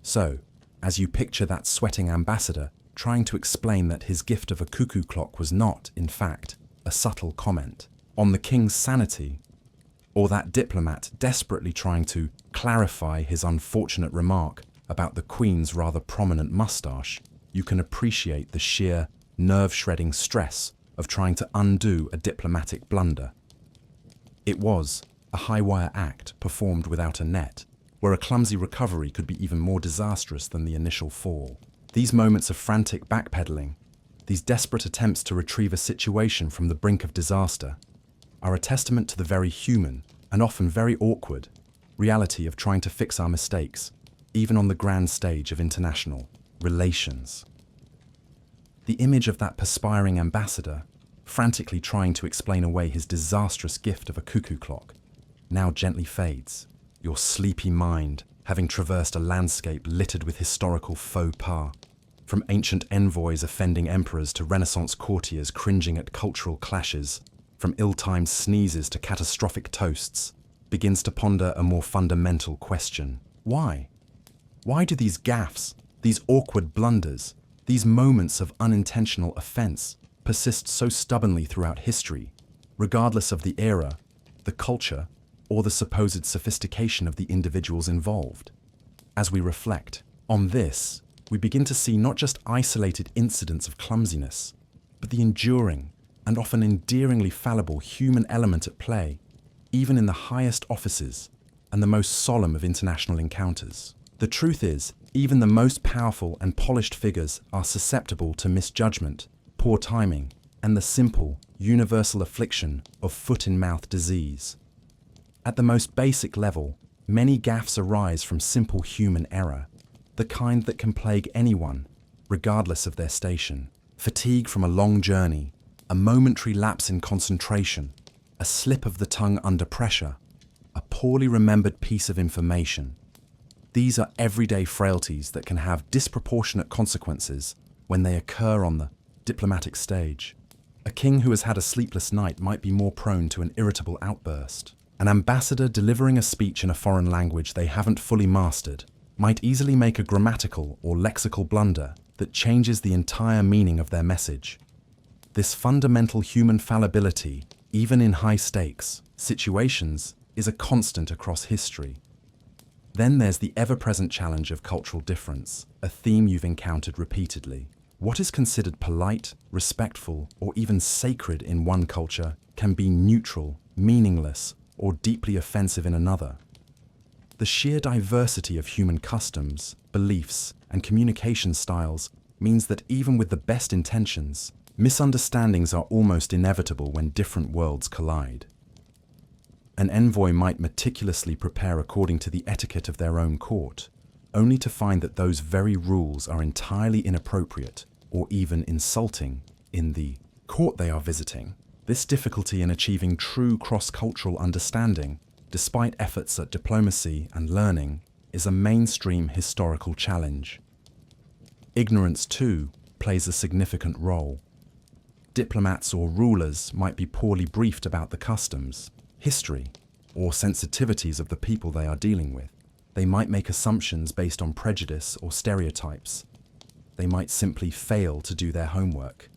So, as you picture that sweating ambassador trying to explain that his gift of a cuckoo clock was not, in fact, a subtle comment on the king's sanity, or that diplomat desperately trying to clarify his unfortunate remark about the Queen's rather prominent moustache, you can appreciate the sheer, nerve-shredding stress of trying to undo a diplomatic blunder. It was a high-wire act performed without a net, where a clumsy recovery could be even more disastrous than the initial fall. These moments of frantic backpedaling, these desperate attempts to retrieve a situation from the brink of disaster, are a testament to the very human, and often very awkward, reality of trying to fix our mistakes, even on the grand stage of international relations. The image of that perspiring ambassador, frantically trying to explain away his disastrous gift of a cuckoo clock, now gently fades, your sleepy mind having traversed a landscape littered with historical faux pas, from ancient envoys offending emperors to Renaissance courtiers cringing at cultural clashes, from ill-timed sneezes to catastrophic toasts, begins to ponder a more fundamental question. Why? Why do these gaffes, these awkward blunders, these moments of unintentional offense persist so stubbornly throughout history, regardless of the era, the culture, or the supposed sophistication of the individuals involved? As we reflect on this, we begin to see not just isolated incidents of clumsiness, but the enduring and often endearingly fallible human element at play, even in the highest offices and the most solemn of international encounters. The truth is, even the most powerful and polished figures are susceptible to misjudgment, poor timing, and the simple, universal affliction of foot-in-mouth disease. At the most basic level, many gaffes arise from simple human error, the kind that can plague anyone, regardless of their station. Fatigue from a long journey, a momentary lapse in concentration, a slip of the tongue under pressure, a poorly remembered piece of information. These are everyday frailties that can have disproportionate consequences when they occur on the diplomatic stage. A king who has had a sleepless night might be more prone to an irritable outburst. An ambassador delivering a speech in a foreign language they haven't fully mastered might easily make a grammatical or lexical blunder that changes the entire meaning of their message. This fundamental human fallibility, even in high-stakes situations, is a constant across history. Then there's the ever-present challenge of cultural difference, a theme you've encountered repeatedly. What is considered polite, respectful, or even sacred in one culture can be neutral, meaningless, or deeply offensive in another. The sheer diversity of human customs, beliefs, and communication styles means that even with the best intentions, misunderstandings are almost inevitable when different worlds collide. An envoy might meticulously prepare according to the etiquette of their own court, only to find that those very rules are entirely inappropriate or even insulting in the court they are visiting. This difficulty in achieving true cross-cultural understanding, despite efforts at diplomacy and learning, is a mainstream historical challenge. Ignorance, too, plays a significant role. Diplomats or rulers might be poorly briefed about the customs, history, or sensitivities of the people they are dealing with. They might make assumptions based on prejudice or stereotypes. They might simply fail to do their homework.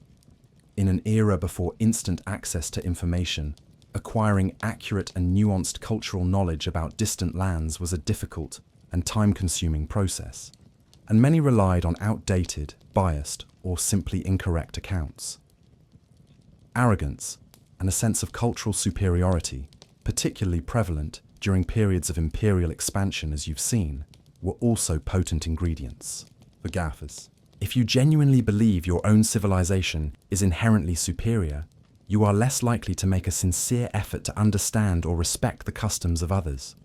In an era before instant access to information, acquiring accurate and nuanced cultural knowledge about distant lands was a difficult and time-consuming process, and many relied on outdated, biased, or simply incorrect accounts. Arrogance and a sense of cultural superiority, particularly prevalent during periods of imperial expansion as you've seen, were also potent ingredients. For Gaffes, if you genuinely believe your own civilization is inherently superior, you are less likely to make a sincere effort to understand or respect the customs of others.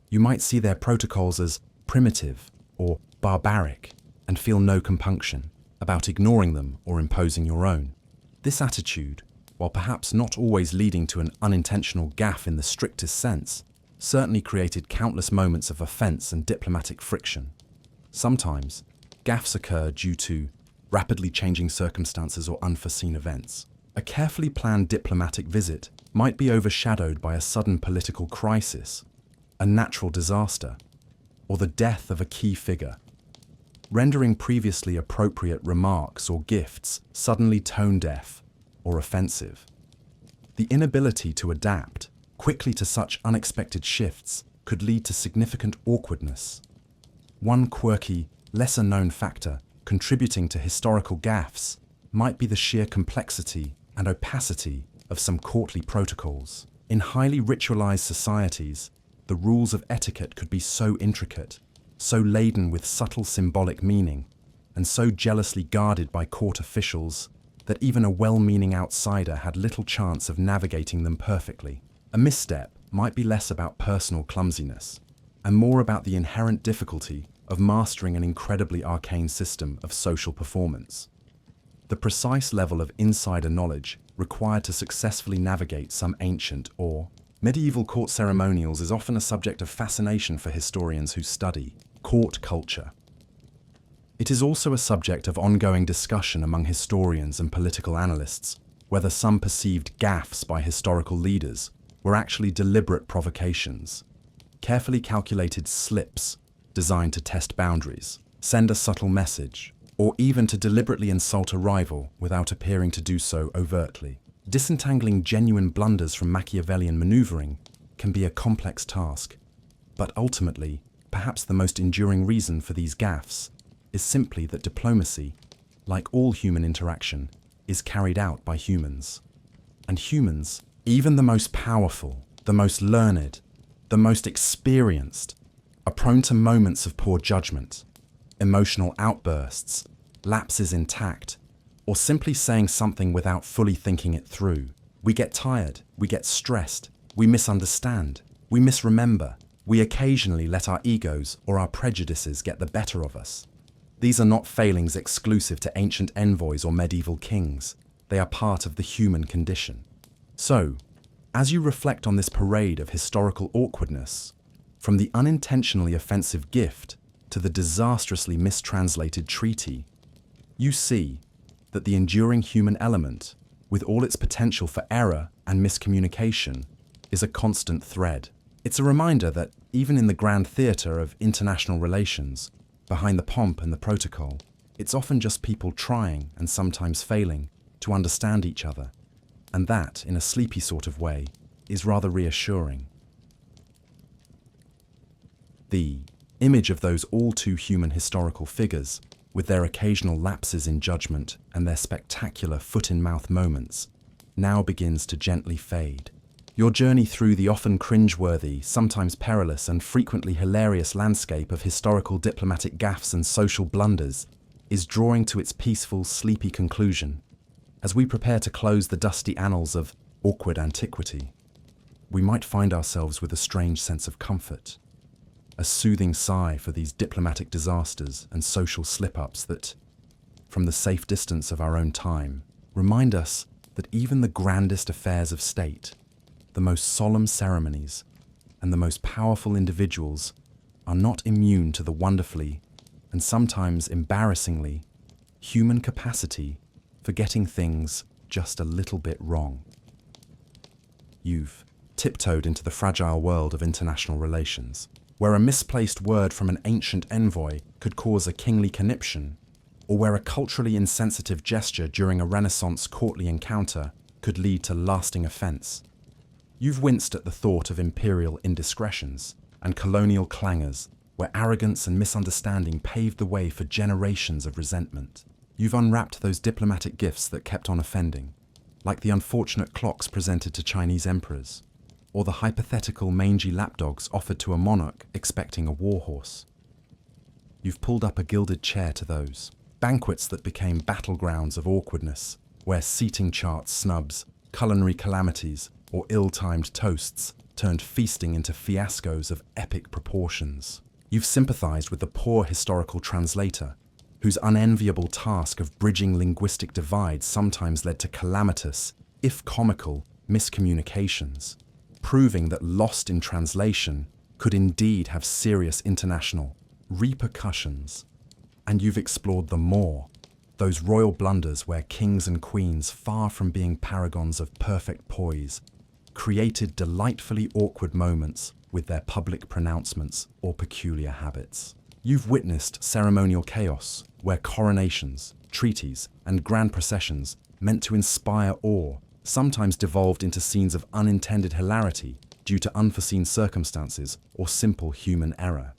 You might see their protocols as primitive or barbaric and feel no compunction about ignoring them or imposing your own. This attitude, while perhaps not always leading to an unintentional gaffe in the strictest sense, certainly created countless moments of offense and diplomatic friction. Sometimes, gaffes occur due to rapidly changing circumstances or unforeseen events. A carefully planned diplomatic visit might be overshadowed by a sudden political crisis, a natural disaster, or the death of a key figure, rendering previously appropriate remarks or gifts suddenly tone-deaf or offensive. The inability to adapt quickly to such unexpected shifts could lead to significant awkwardness. One quirky, lesser-known factor contributing to historical gaffes might be the sheer complexity and opacity of some courtly protocols. In highly ritualized societies, the rules of etiquette could be so intricate, so laden with subtle symbolic meaning, and so jealously guarded by court officials that even a well-meaning outsider had little chance of navigating them perfectly. A misstep might be less about personal clumsiness, and more about the inherent difficulty of mastering an incredibly arcane system of social performance. The precise level of insider knowledge required to successfully navigate some ancient or medieval court ceremonials is often a subject of fascination for historians who study court culture. It is also a subject of ongoing discussion among historians and political analysts whether some perceived gaffes by historical leaders were actually deliberate provocations, carefully calculated slips designed to test boundaries, send a subtle message, or even to deliberately insult a rival without appearing to do so overtly. Disentangling genuine blunders from Machiavellian maneuvering can be a complex task, but ultimately, perhaps the most enduring reason for these gaffes is simply that diplomacy, like all human interaction, is carried out by humans. And humans, even the most powerful, the most learned, the most experienced, are prone to moments of poor judgment, emotional outbursts, lapses in tact, or simply saying something without fully thinking it through. We get tired, we get stressed, we misunderstand, we misremember, we occasionally let our egos or our prejudices get the better of us. These are not failings exclusive to ancient envoys or medieval kings. They are part of the human condition. So, as you reflect on this parade of historical awkwardness, from the unintentionally offensive gift to the disastrously mistranslated treaty, you see that the enduring human element, with all its potential for error and miscommunication, is a constant thread. It's a reminder that even in the grand theatre of international relations, behind the pomp and the protocol, it's often just people trying and sometimes failing to understand each other, and that, in a sleepy sort of way, is rather reassuring. The image of those all-too-human historical figures, with their occasional lapses in judgment and their spectacular foot-in-mouth moments, now begins to gently fade. Your journey through the often cringeworthy, sometimes perilous and frequently hilarious landscape of historical diplomatic gaffes and social blunders is drawing to its peaceful, sleepy conclusion. As we prepare to close the dusty annals of awkward antiquity, we might find ourselves with a strange sense of comfort, a soothing sigh for these diplomatic disasters and social slip-ups that, from the safe distance of our own time, remind us that even the grandest affairs of state, the most solemn ceremonies, and the most powerful individuals are not immune to the wonderfully, and sometimes embarrassingly, human capacity for getting things just a little bit wrong. You've tiptoed into the fragile world of international relations, where a misplaced word from an ancient envoy could cause a kingly conniption, or where a culturally insensitive gesture during a Renaissance courtly encounter could lead to lasting offence. You've winced at the thought of imperial indiscretions and colonial clangors, where arrogance and misunderstanding paved the way for generations of resentment. You've unwrapped those diplomatic gifts that kept on offending, like the unfortunate clocks presented to Chinese emperors, or the hypothetical mangy lapdogs offered to a monarch expecting a warhorse. You've pulled up a gilded chair to those banquets that became battlegrounds of awkwardness, where seating charts snubs, culinary calamities, or ill-timed toasts turned feasting into fiascos of epic proportions. You've sympathized with the poor historical translator, whose unenviable task of bridging linguistic divides sometimes led to calamitous, if comical, miscommunications, proving that lost in translation could indeed have serious international repercussions. And you've explored the more, those royal blunders where kings and queens, far from being paragons of perfect poise, created delightfully awkward moments with their public pronouncements or peculiar habits. You've witnessed ceremonial chaos, where coronations, treaties, and grand processions meant to inspire awe sometimes devolved into scenes of unintended hilarity due to unforeseen circumstances or simple human error.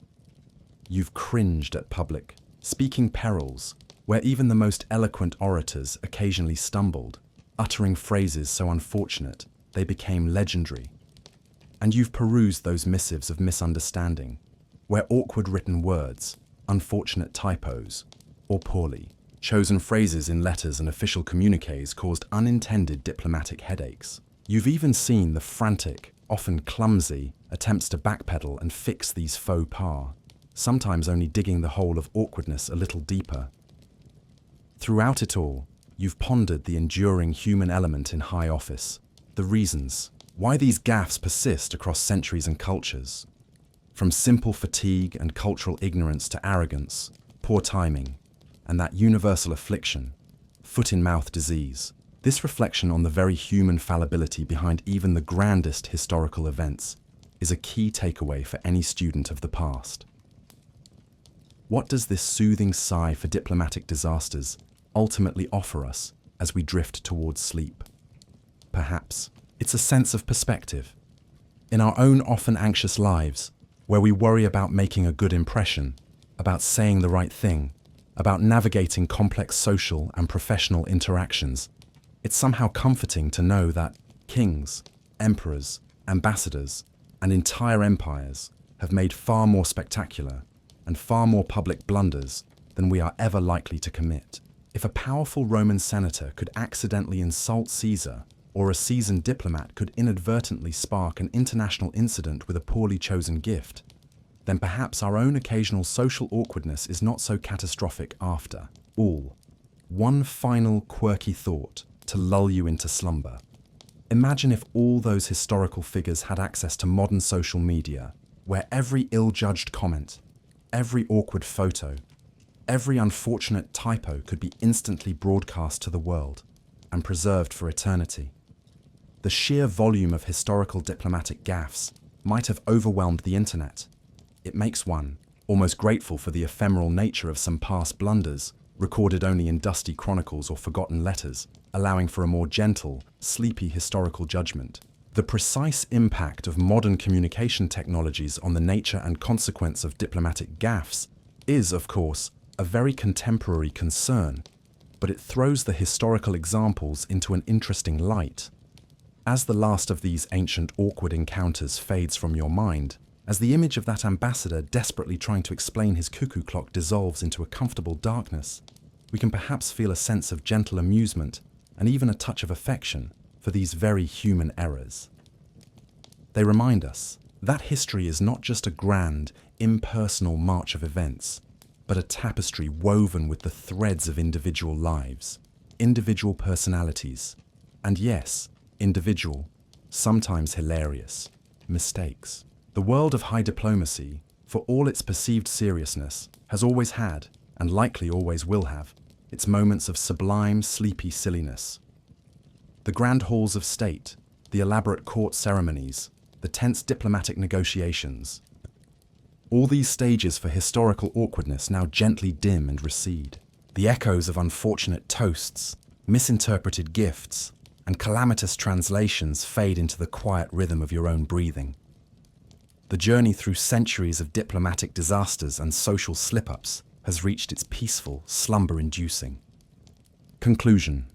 You've cringed at public, speaking perils, where even the most eloquent orators occasionally stumbled, uttering phrases so unfortunate they became legendary. And you've perused those missives of misunderstanding, where awkward written words, unfortunate typos, or poorly chosen phrases in letters and official communiques caused unintended diplomatic headaches. You've even seen the frantic, often clumsy, attempts to backpedal and fix these faux pas, sometimes only digging the hole of awkwardness a little deeper. Throughout it all, you've pondered the enduring human element in high office, the reasons why these gaffes persist across centuries and cultures. From simple fatigue and cultural ignorance to arrogance, poor timing, and that universal affliction, foot-in-mouth disease. This reflection on the very human fallibility behind even the grandest historical events is a key takeaway for any student of the past. What does this soothing sigh for diplomatic disasters ultimately offer us as we drift towards sleep? Perhaps it's a sense of perspective. In our own often anxious lives, where we worry about making a good impression, about saying the right thing, about navigating complex social and professional interactions, it's somehow comforting to know that kings, emperors, ambassadors, and entire empires have made far more spectacular and far more public blunders than we are ever likely to commit. If a powerful Roman senator could accidentally insult Caesar, or a seasoned diplomat could inadvertently spark an international incident with a poorly chosen gift, then perhaps our own occasional social awkwardness is not so catastrophic after all. One final quirky thought to lull you into slumber. Imagine if all those historical figures had access to modern social media, where every ill-judged comment, every awkward photo, every unfortunate typo could be instantly broadcast to the world and preserved for eternity. The sheer volume of historical diplomatic gaffes might have overwhelmed the internet. It makes one almost grateful for the ephemeral nature of some past blunders, recorded only in dusty chronicles or forgotten letters, allowing for a more gentle, sleepy historical judgment. The precise impact of modern communication technologies on the nature and consequence of diplomatic gaffes is, of course, a very contemporary concern, but it throws the historical examples into an interesting light. As the last of these ancient awkward encounters fades from your mind, as the image of that ambassador desperately trying to explain his cuckoo clock dissolves into a comfortable darkness, we can perhaps feel a sense of gentle amusement and even a touch of affection for these very human errors. They remind us that history is not just a grand, impersonal march of events, but a tapestry woven with the threads of individual lives, individual personalities, and yes, individual, sometimes hilarious, mistakes. The world of high diplomacy, for all its perceived seriousness, has always had, and likely always will have, its moments of sublime, sleepy silliness. The grand halls of state, the elaborate court ceremonies, the tense diplomatic negotiations. All these stages for historical awkwardness now gently dim and recede. The echoes of unfortunate toasts, misinterpreted gifts, and calamitous translations fade into the quiet rhythm of your own breathing. The journey through centuries of diplomatic disasters and social slip-ups has reached its peaceful, slumber-inducing conclusion.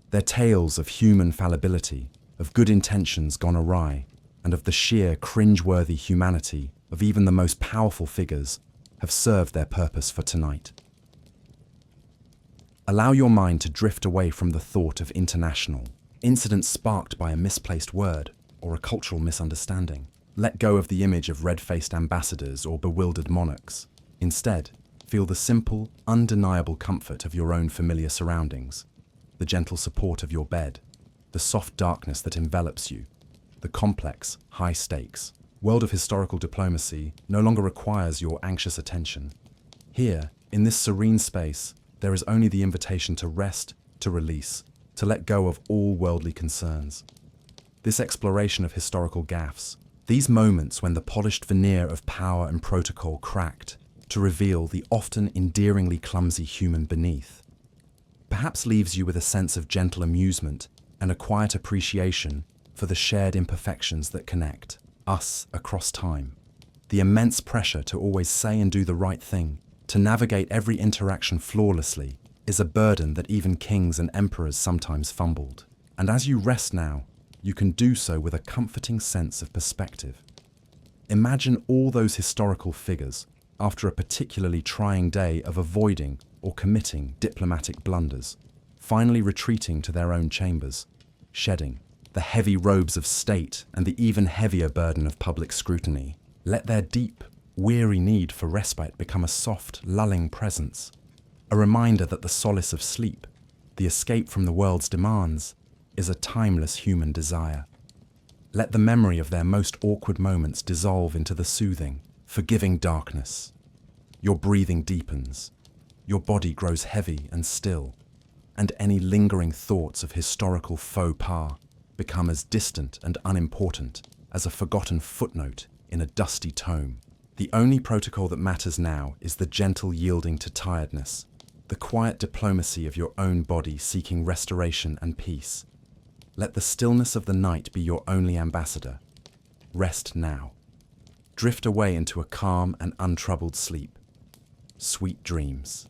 They're tales of human fallibility, of good intentions gone awry, and of the sheer cringeworthy humanity of even the most powerful figures have served their purpose for tonight. Allow your mind to drift away from the thought of international, incidents sparked by a misplaced word or a cultural misunderstanding. Let go of the image of red-faced ambassadors or bewildered monarchs. Instead, feel the simple, undeniable comfort of your own familiar surroundings, the gentle support of your bed, the soft darkness that envelops you. The complex, high-stakes world of historical diplomacy no longer requires your anxious attention. Here, in this serene space, there is only the invitation to rest, to release, to let go of all worldly concerns. This exploration of historical gaffes, these moments when the polished veneer of power and protocol cracked to reveal the often endearingly clumsy human beneath, perhaps leaves you with a sense of gentle amusement and a quiet appreciation for the shared imperfections that connect us across time. The immense pressure to always say and do the right thing, to navigate every interaction flawlessly, is a burden that even kings and emperors sometimes fumbled. And as you rest now, you can do so with a comforting sense of perspective. Imagine all those historical figures, after a particularly trying day of avoiding or committing diplomatic blunders, finally retreating to their own chambers, shedding the heavy robes of state and the even heavier burden of public scrutiny. Let their deep, weary need for respite become a soft, lulling presence, a reminder that the solace of sleep, the escape from the world's demands, is a timeless human desire. Let the memory of their most awkward moments dissolve into the soothing, forgiving darkness. Your breathing deepens, your body grows heavy and still, and any lingering thoughts of historical faux pas become as distant and unimportant as a forgotten footnote in a dusty tome. The only protocol that matters now is the gentle yielding to tiredness, the quiet diplomacy of your own body seeking restoration and peace. Let the stillness of the night be your only ambassador. Rest now. Drift away into a calm and untroubled sleep. Sweet dreams.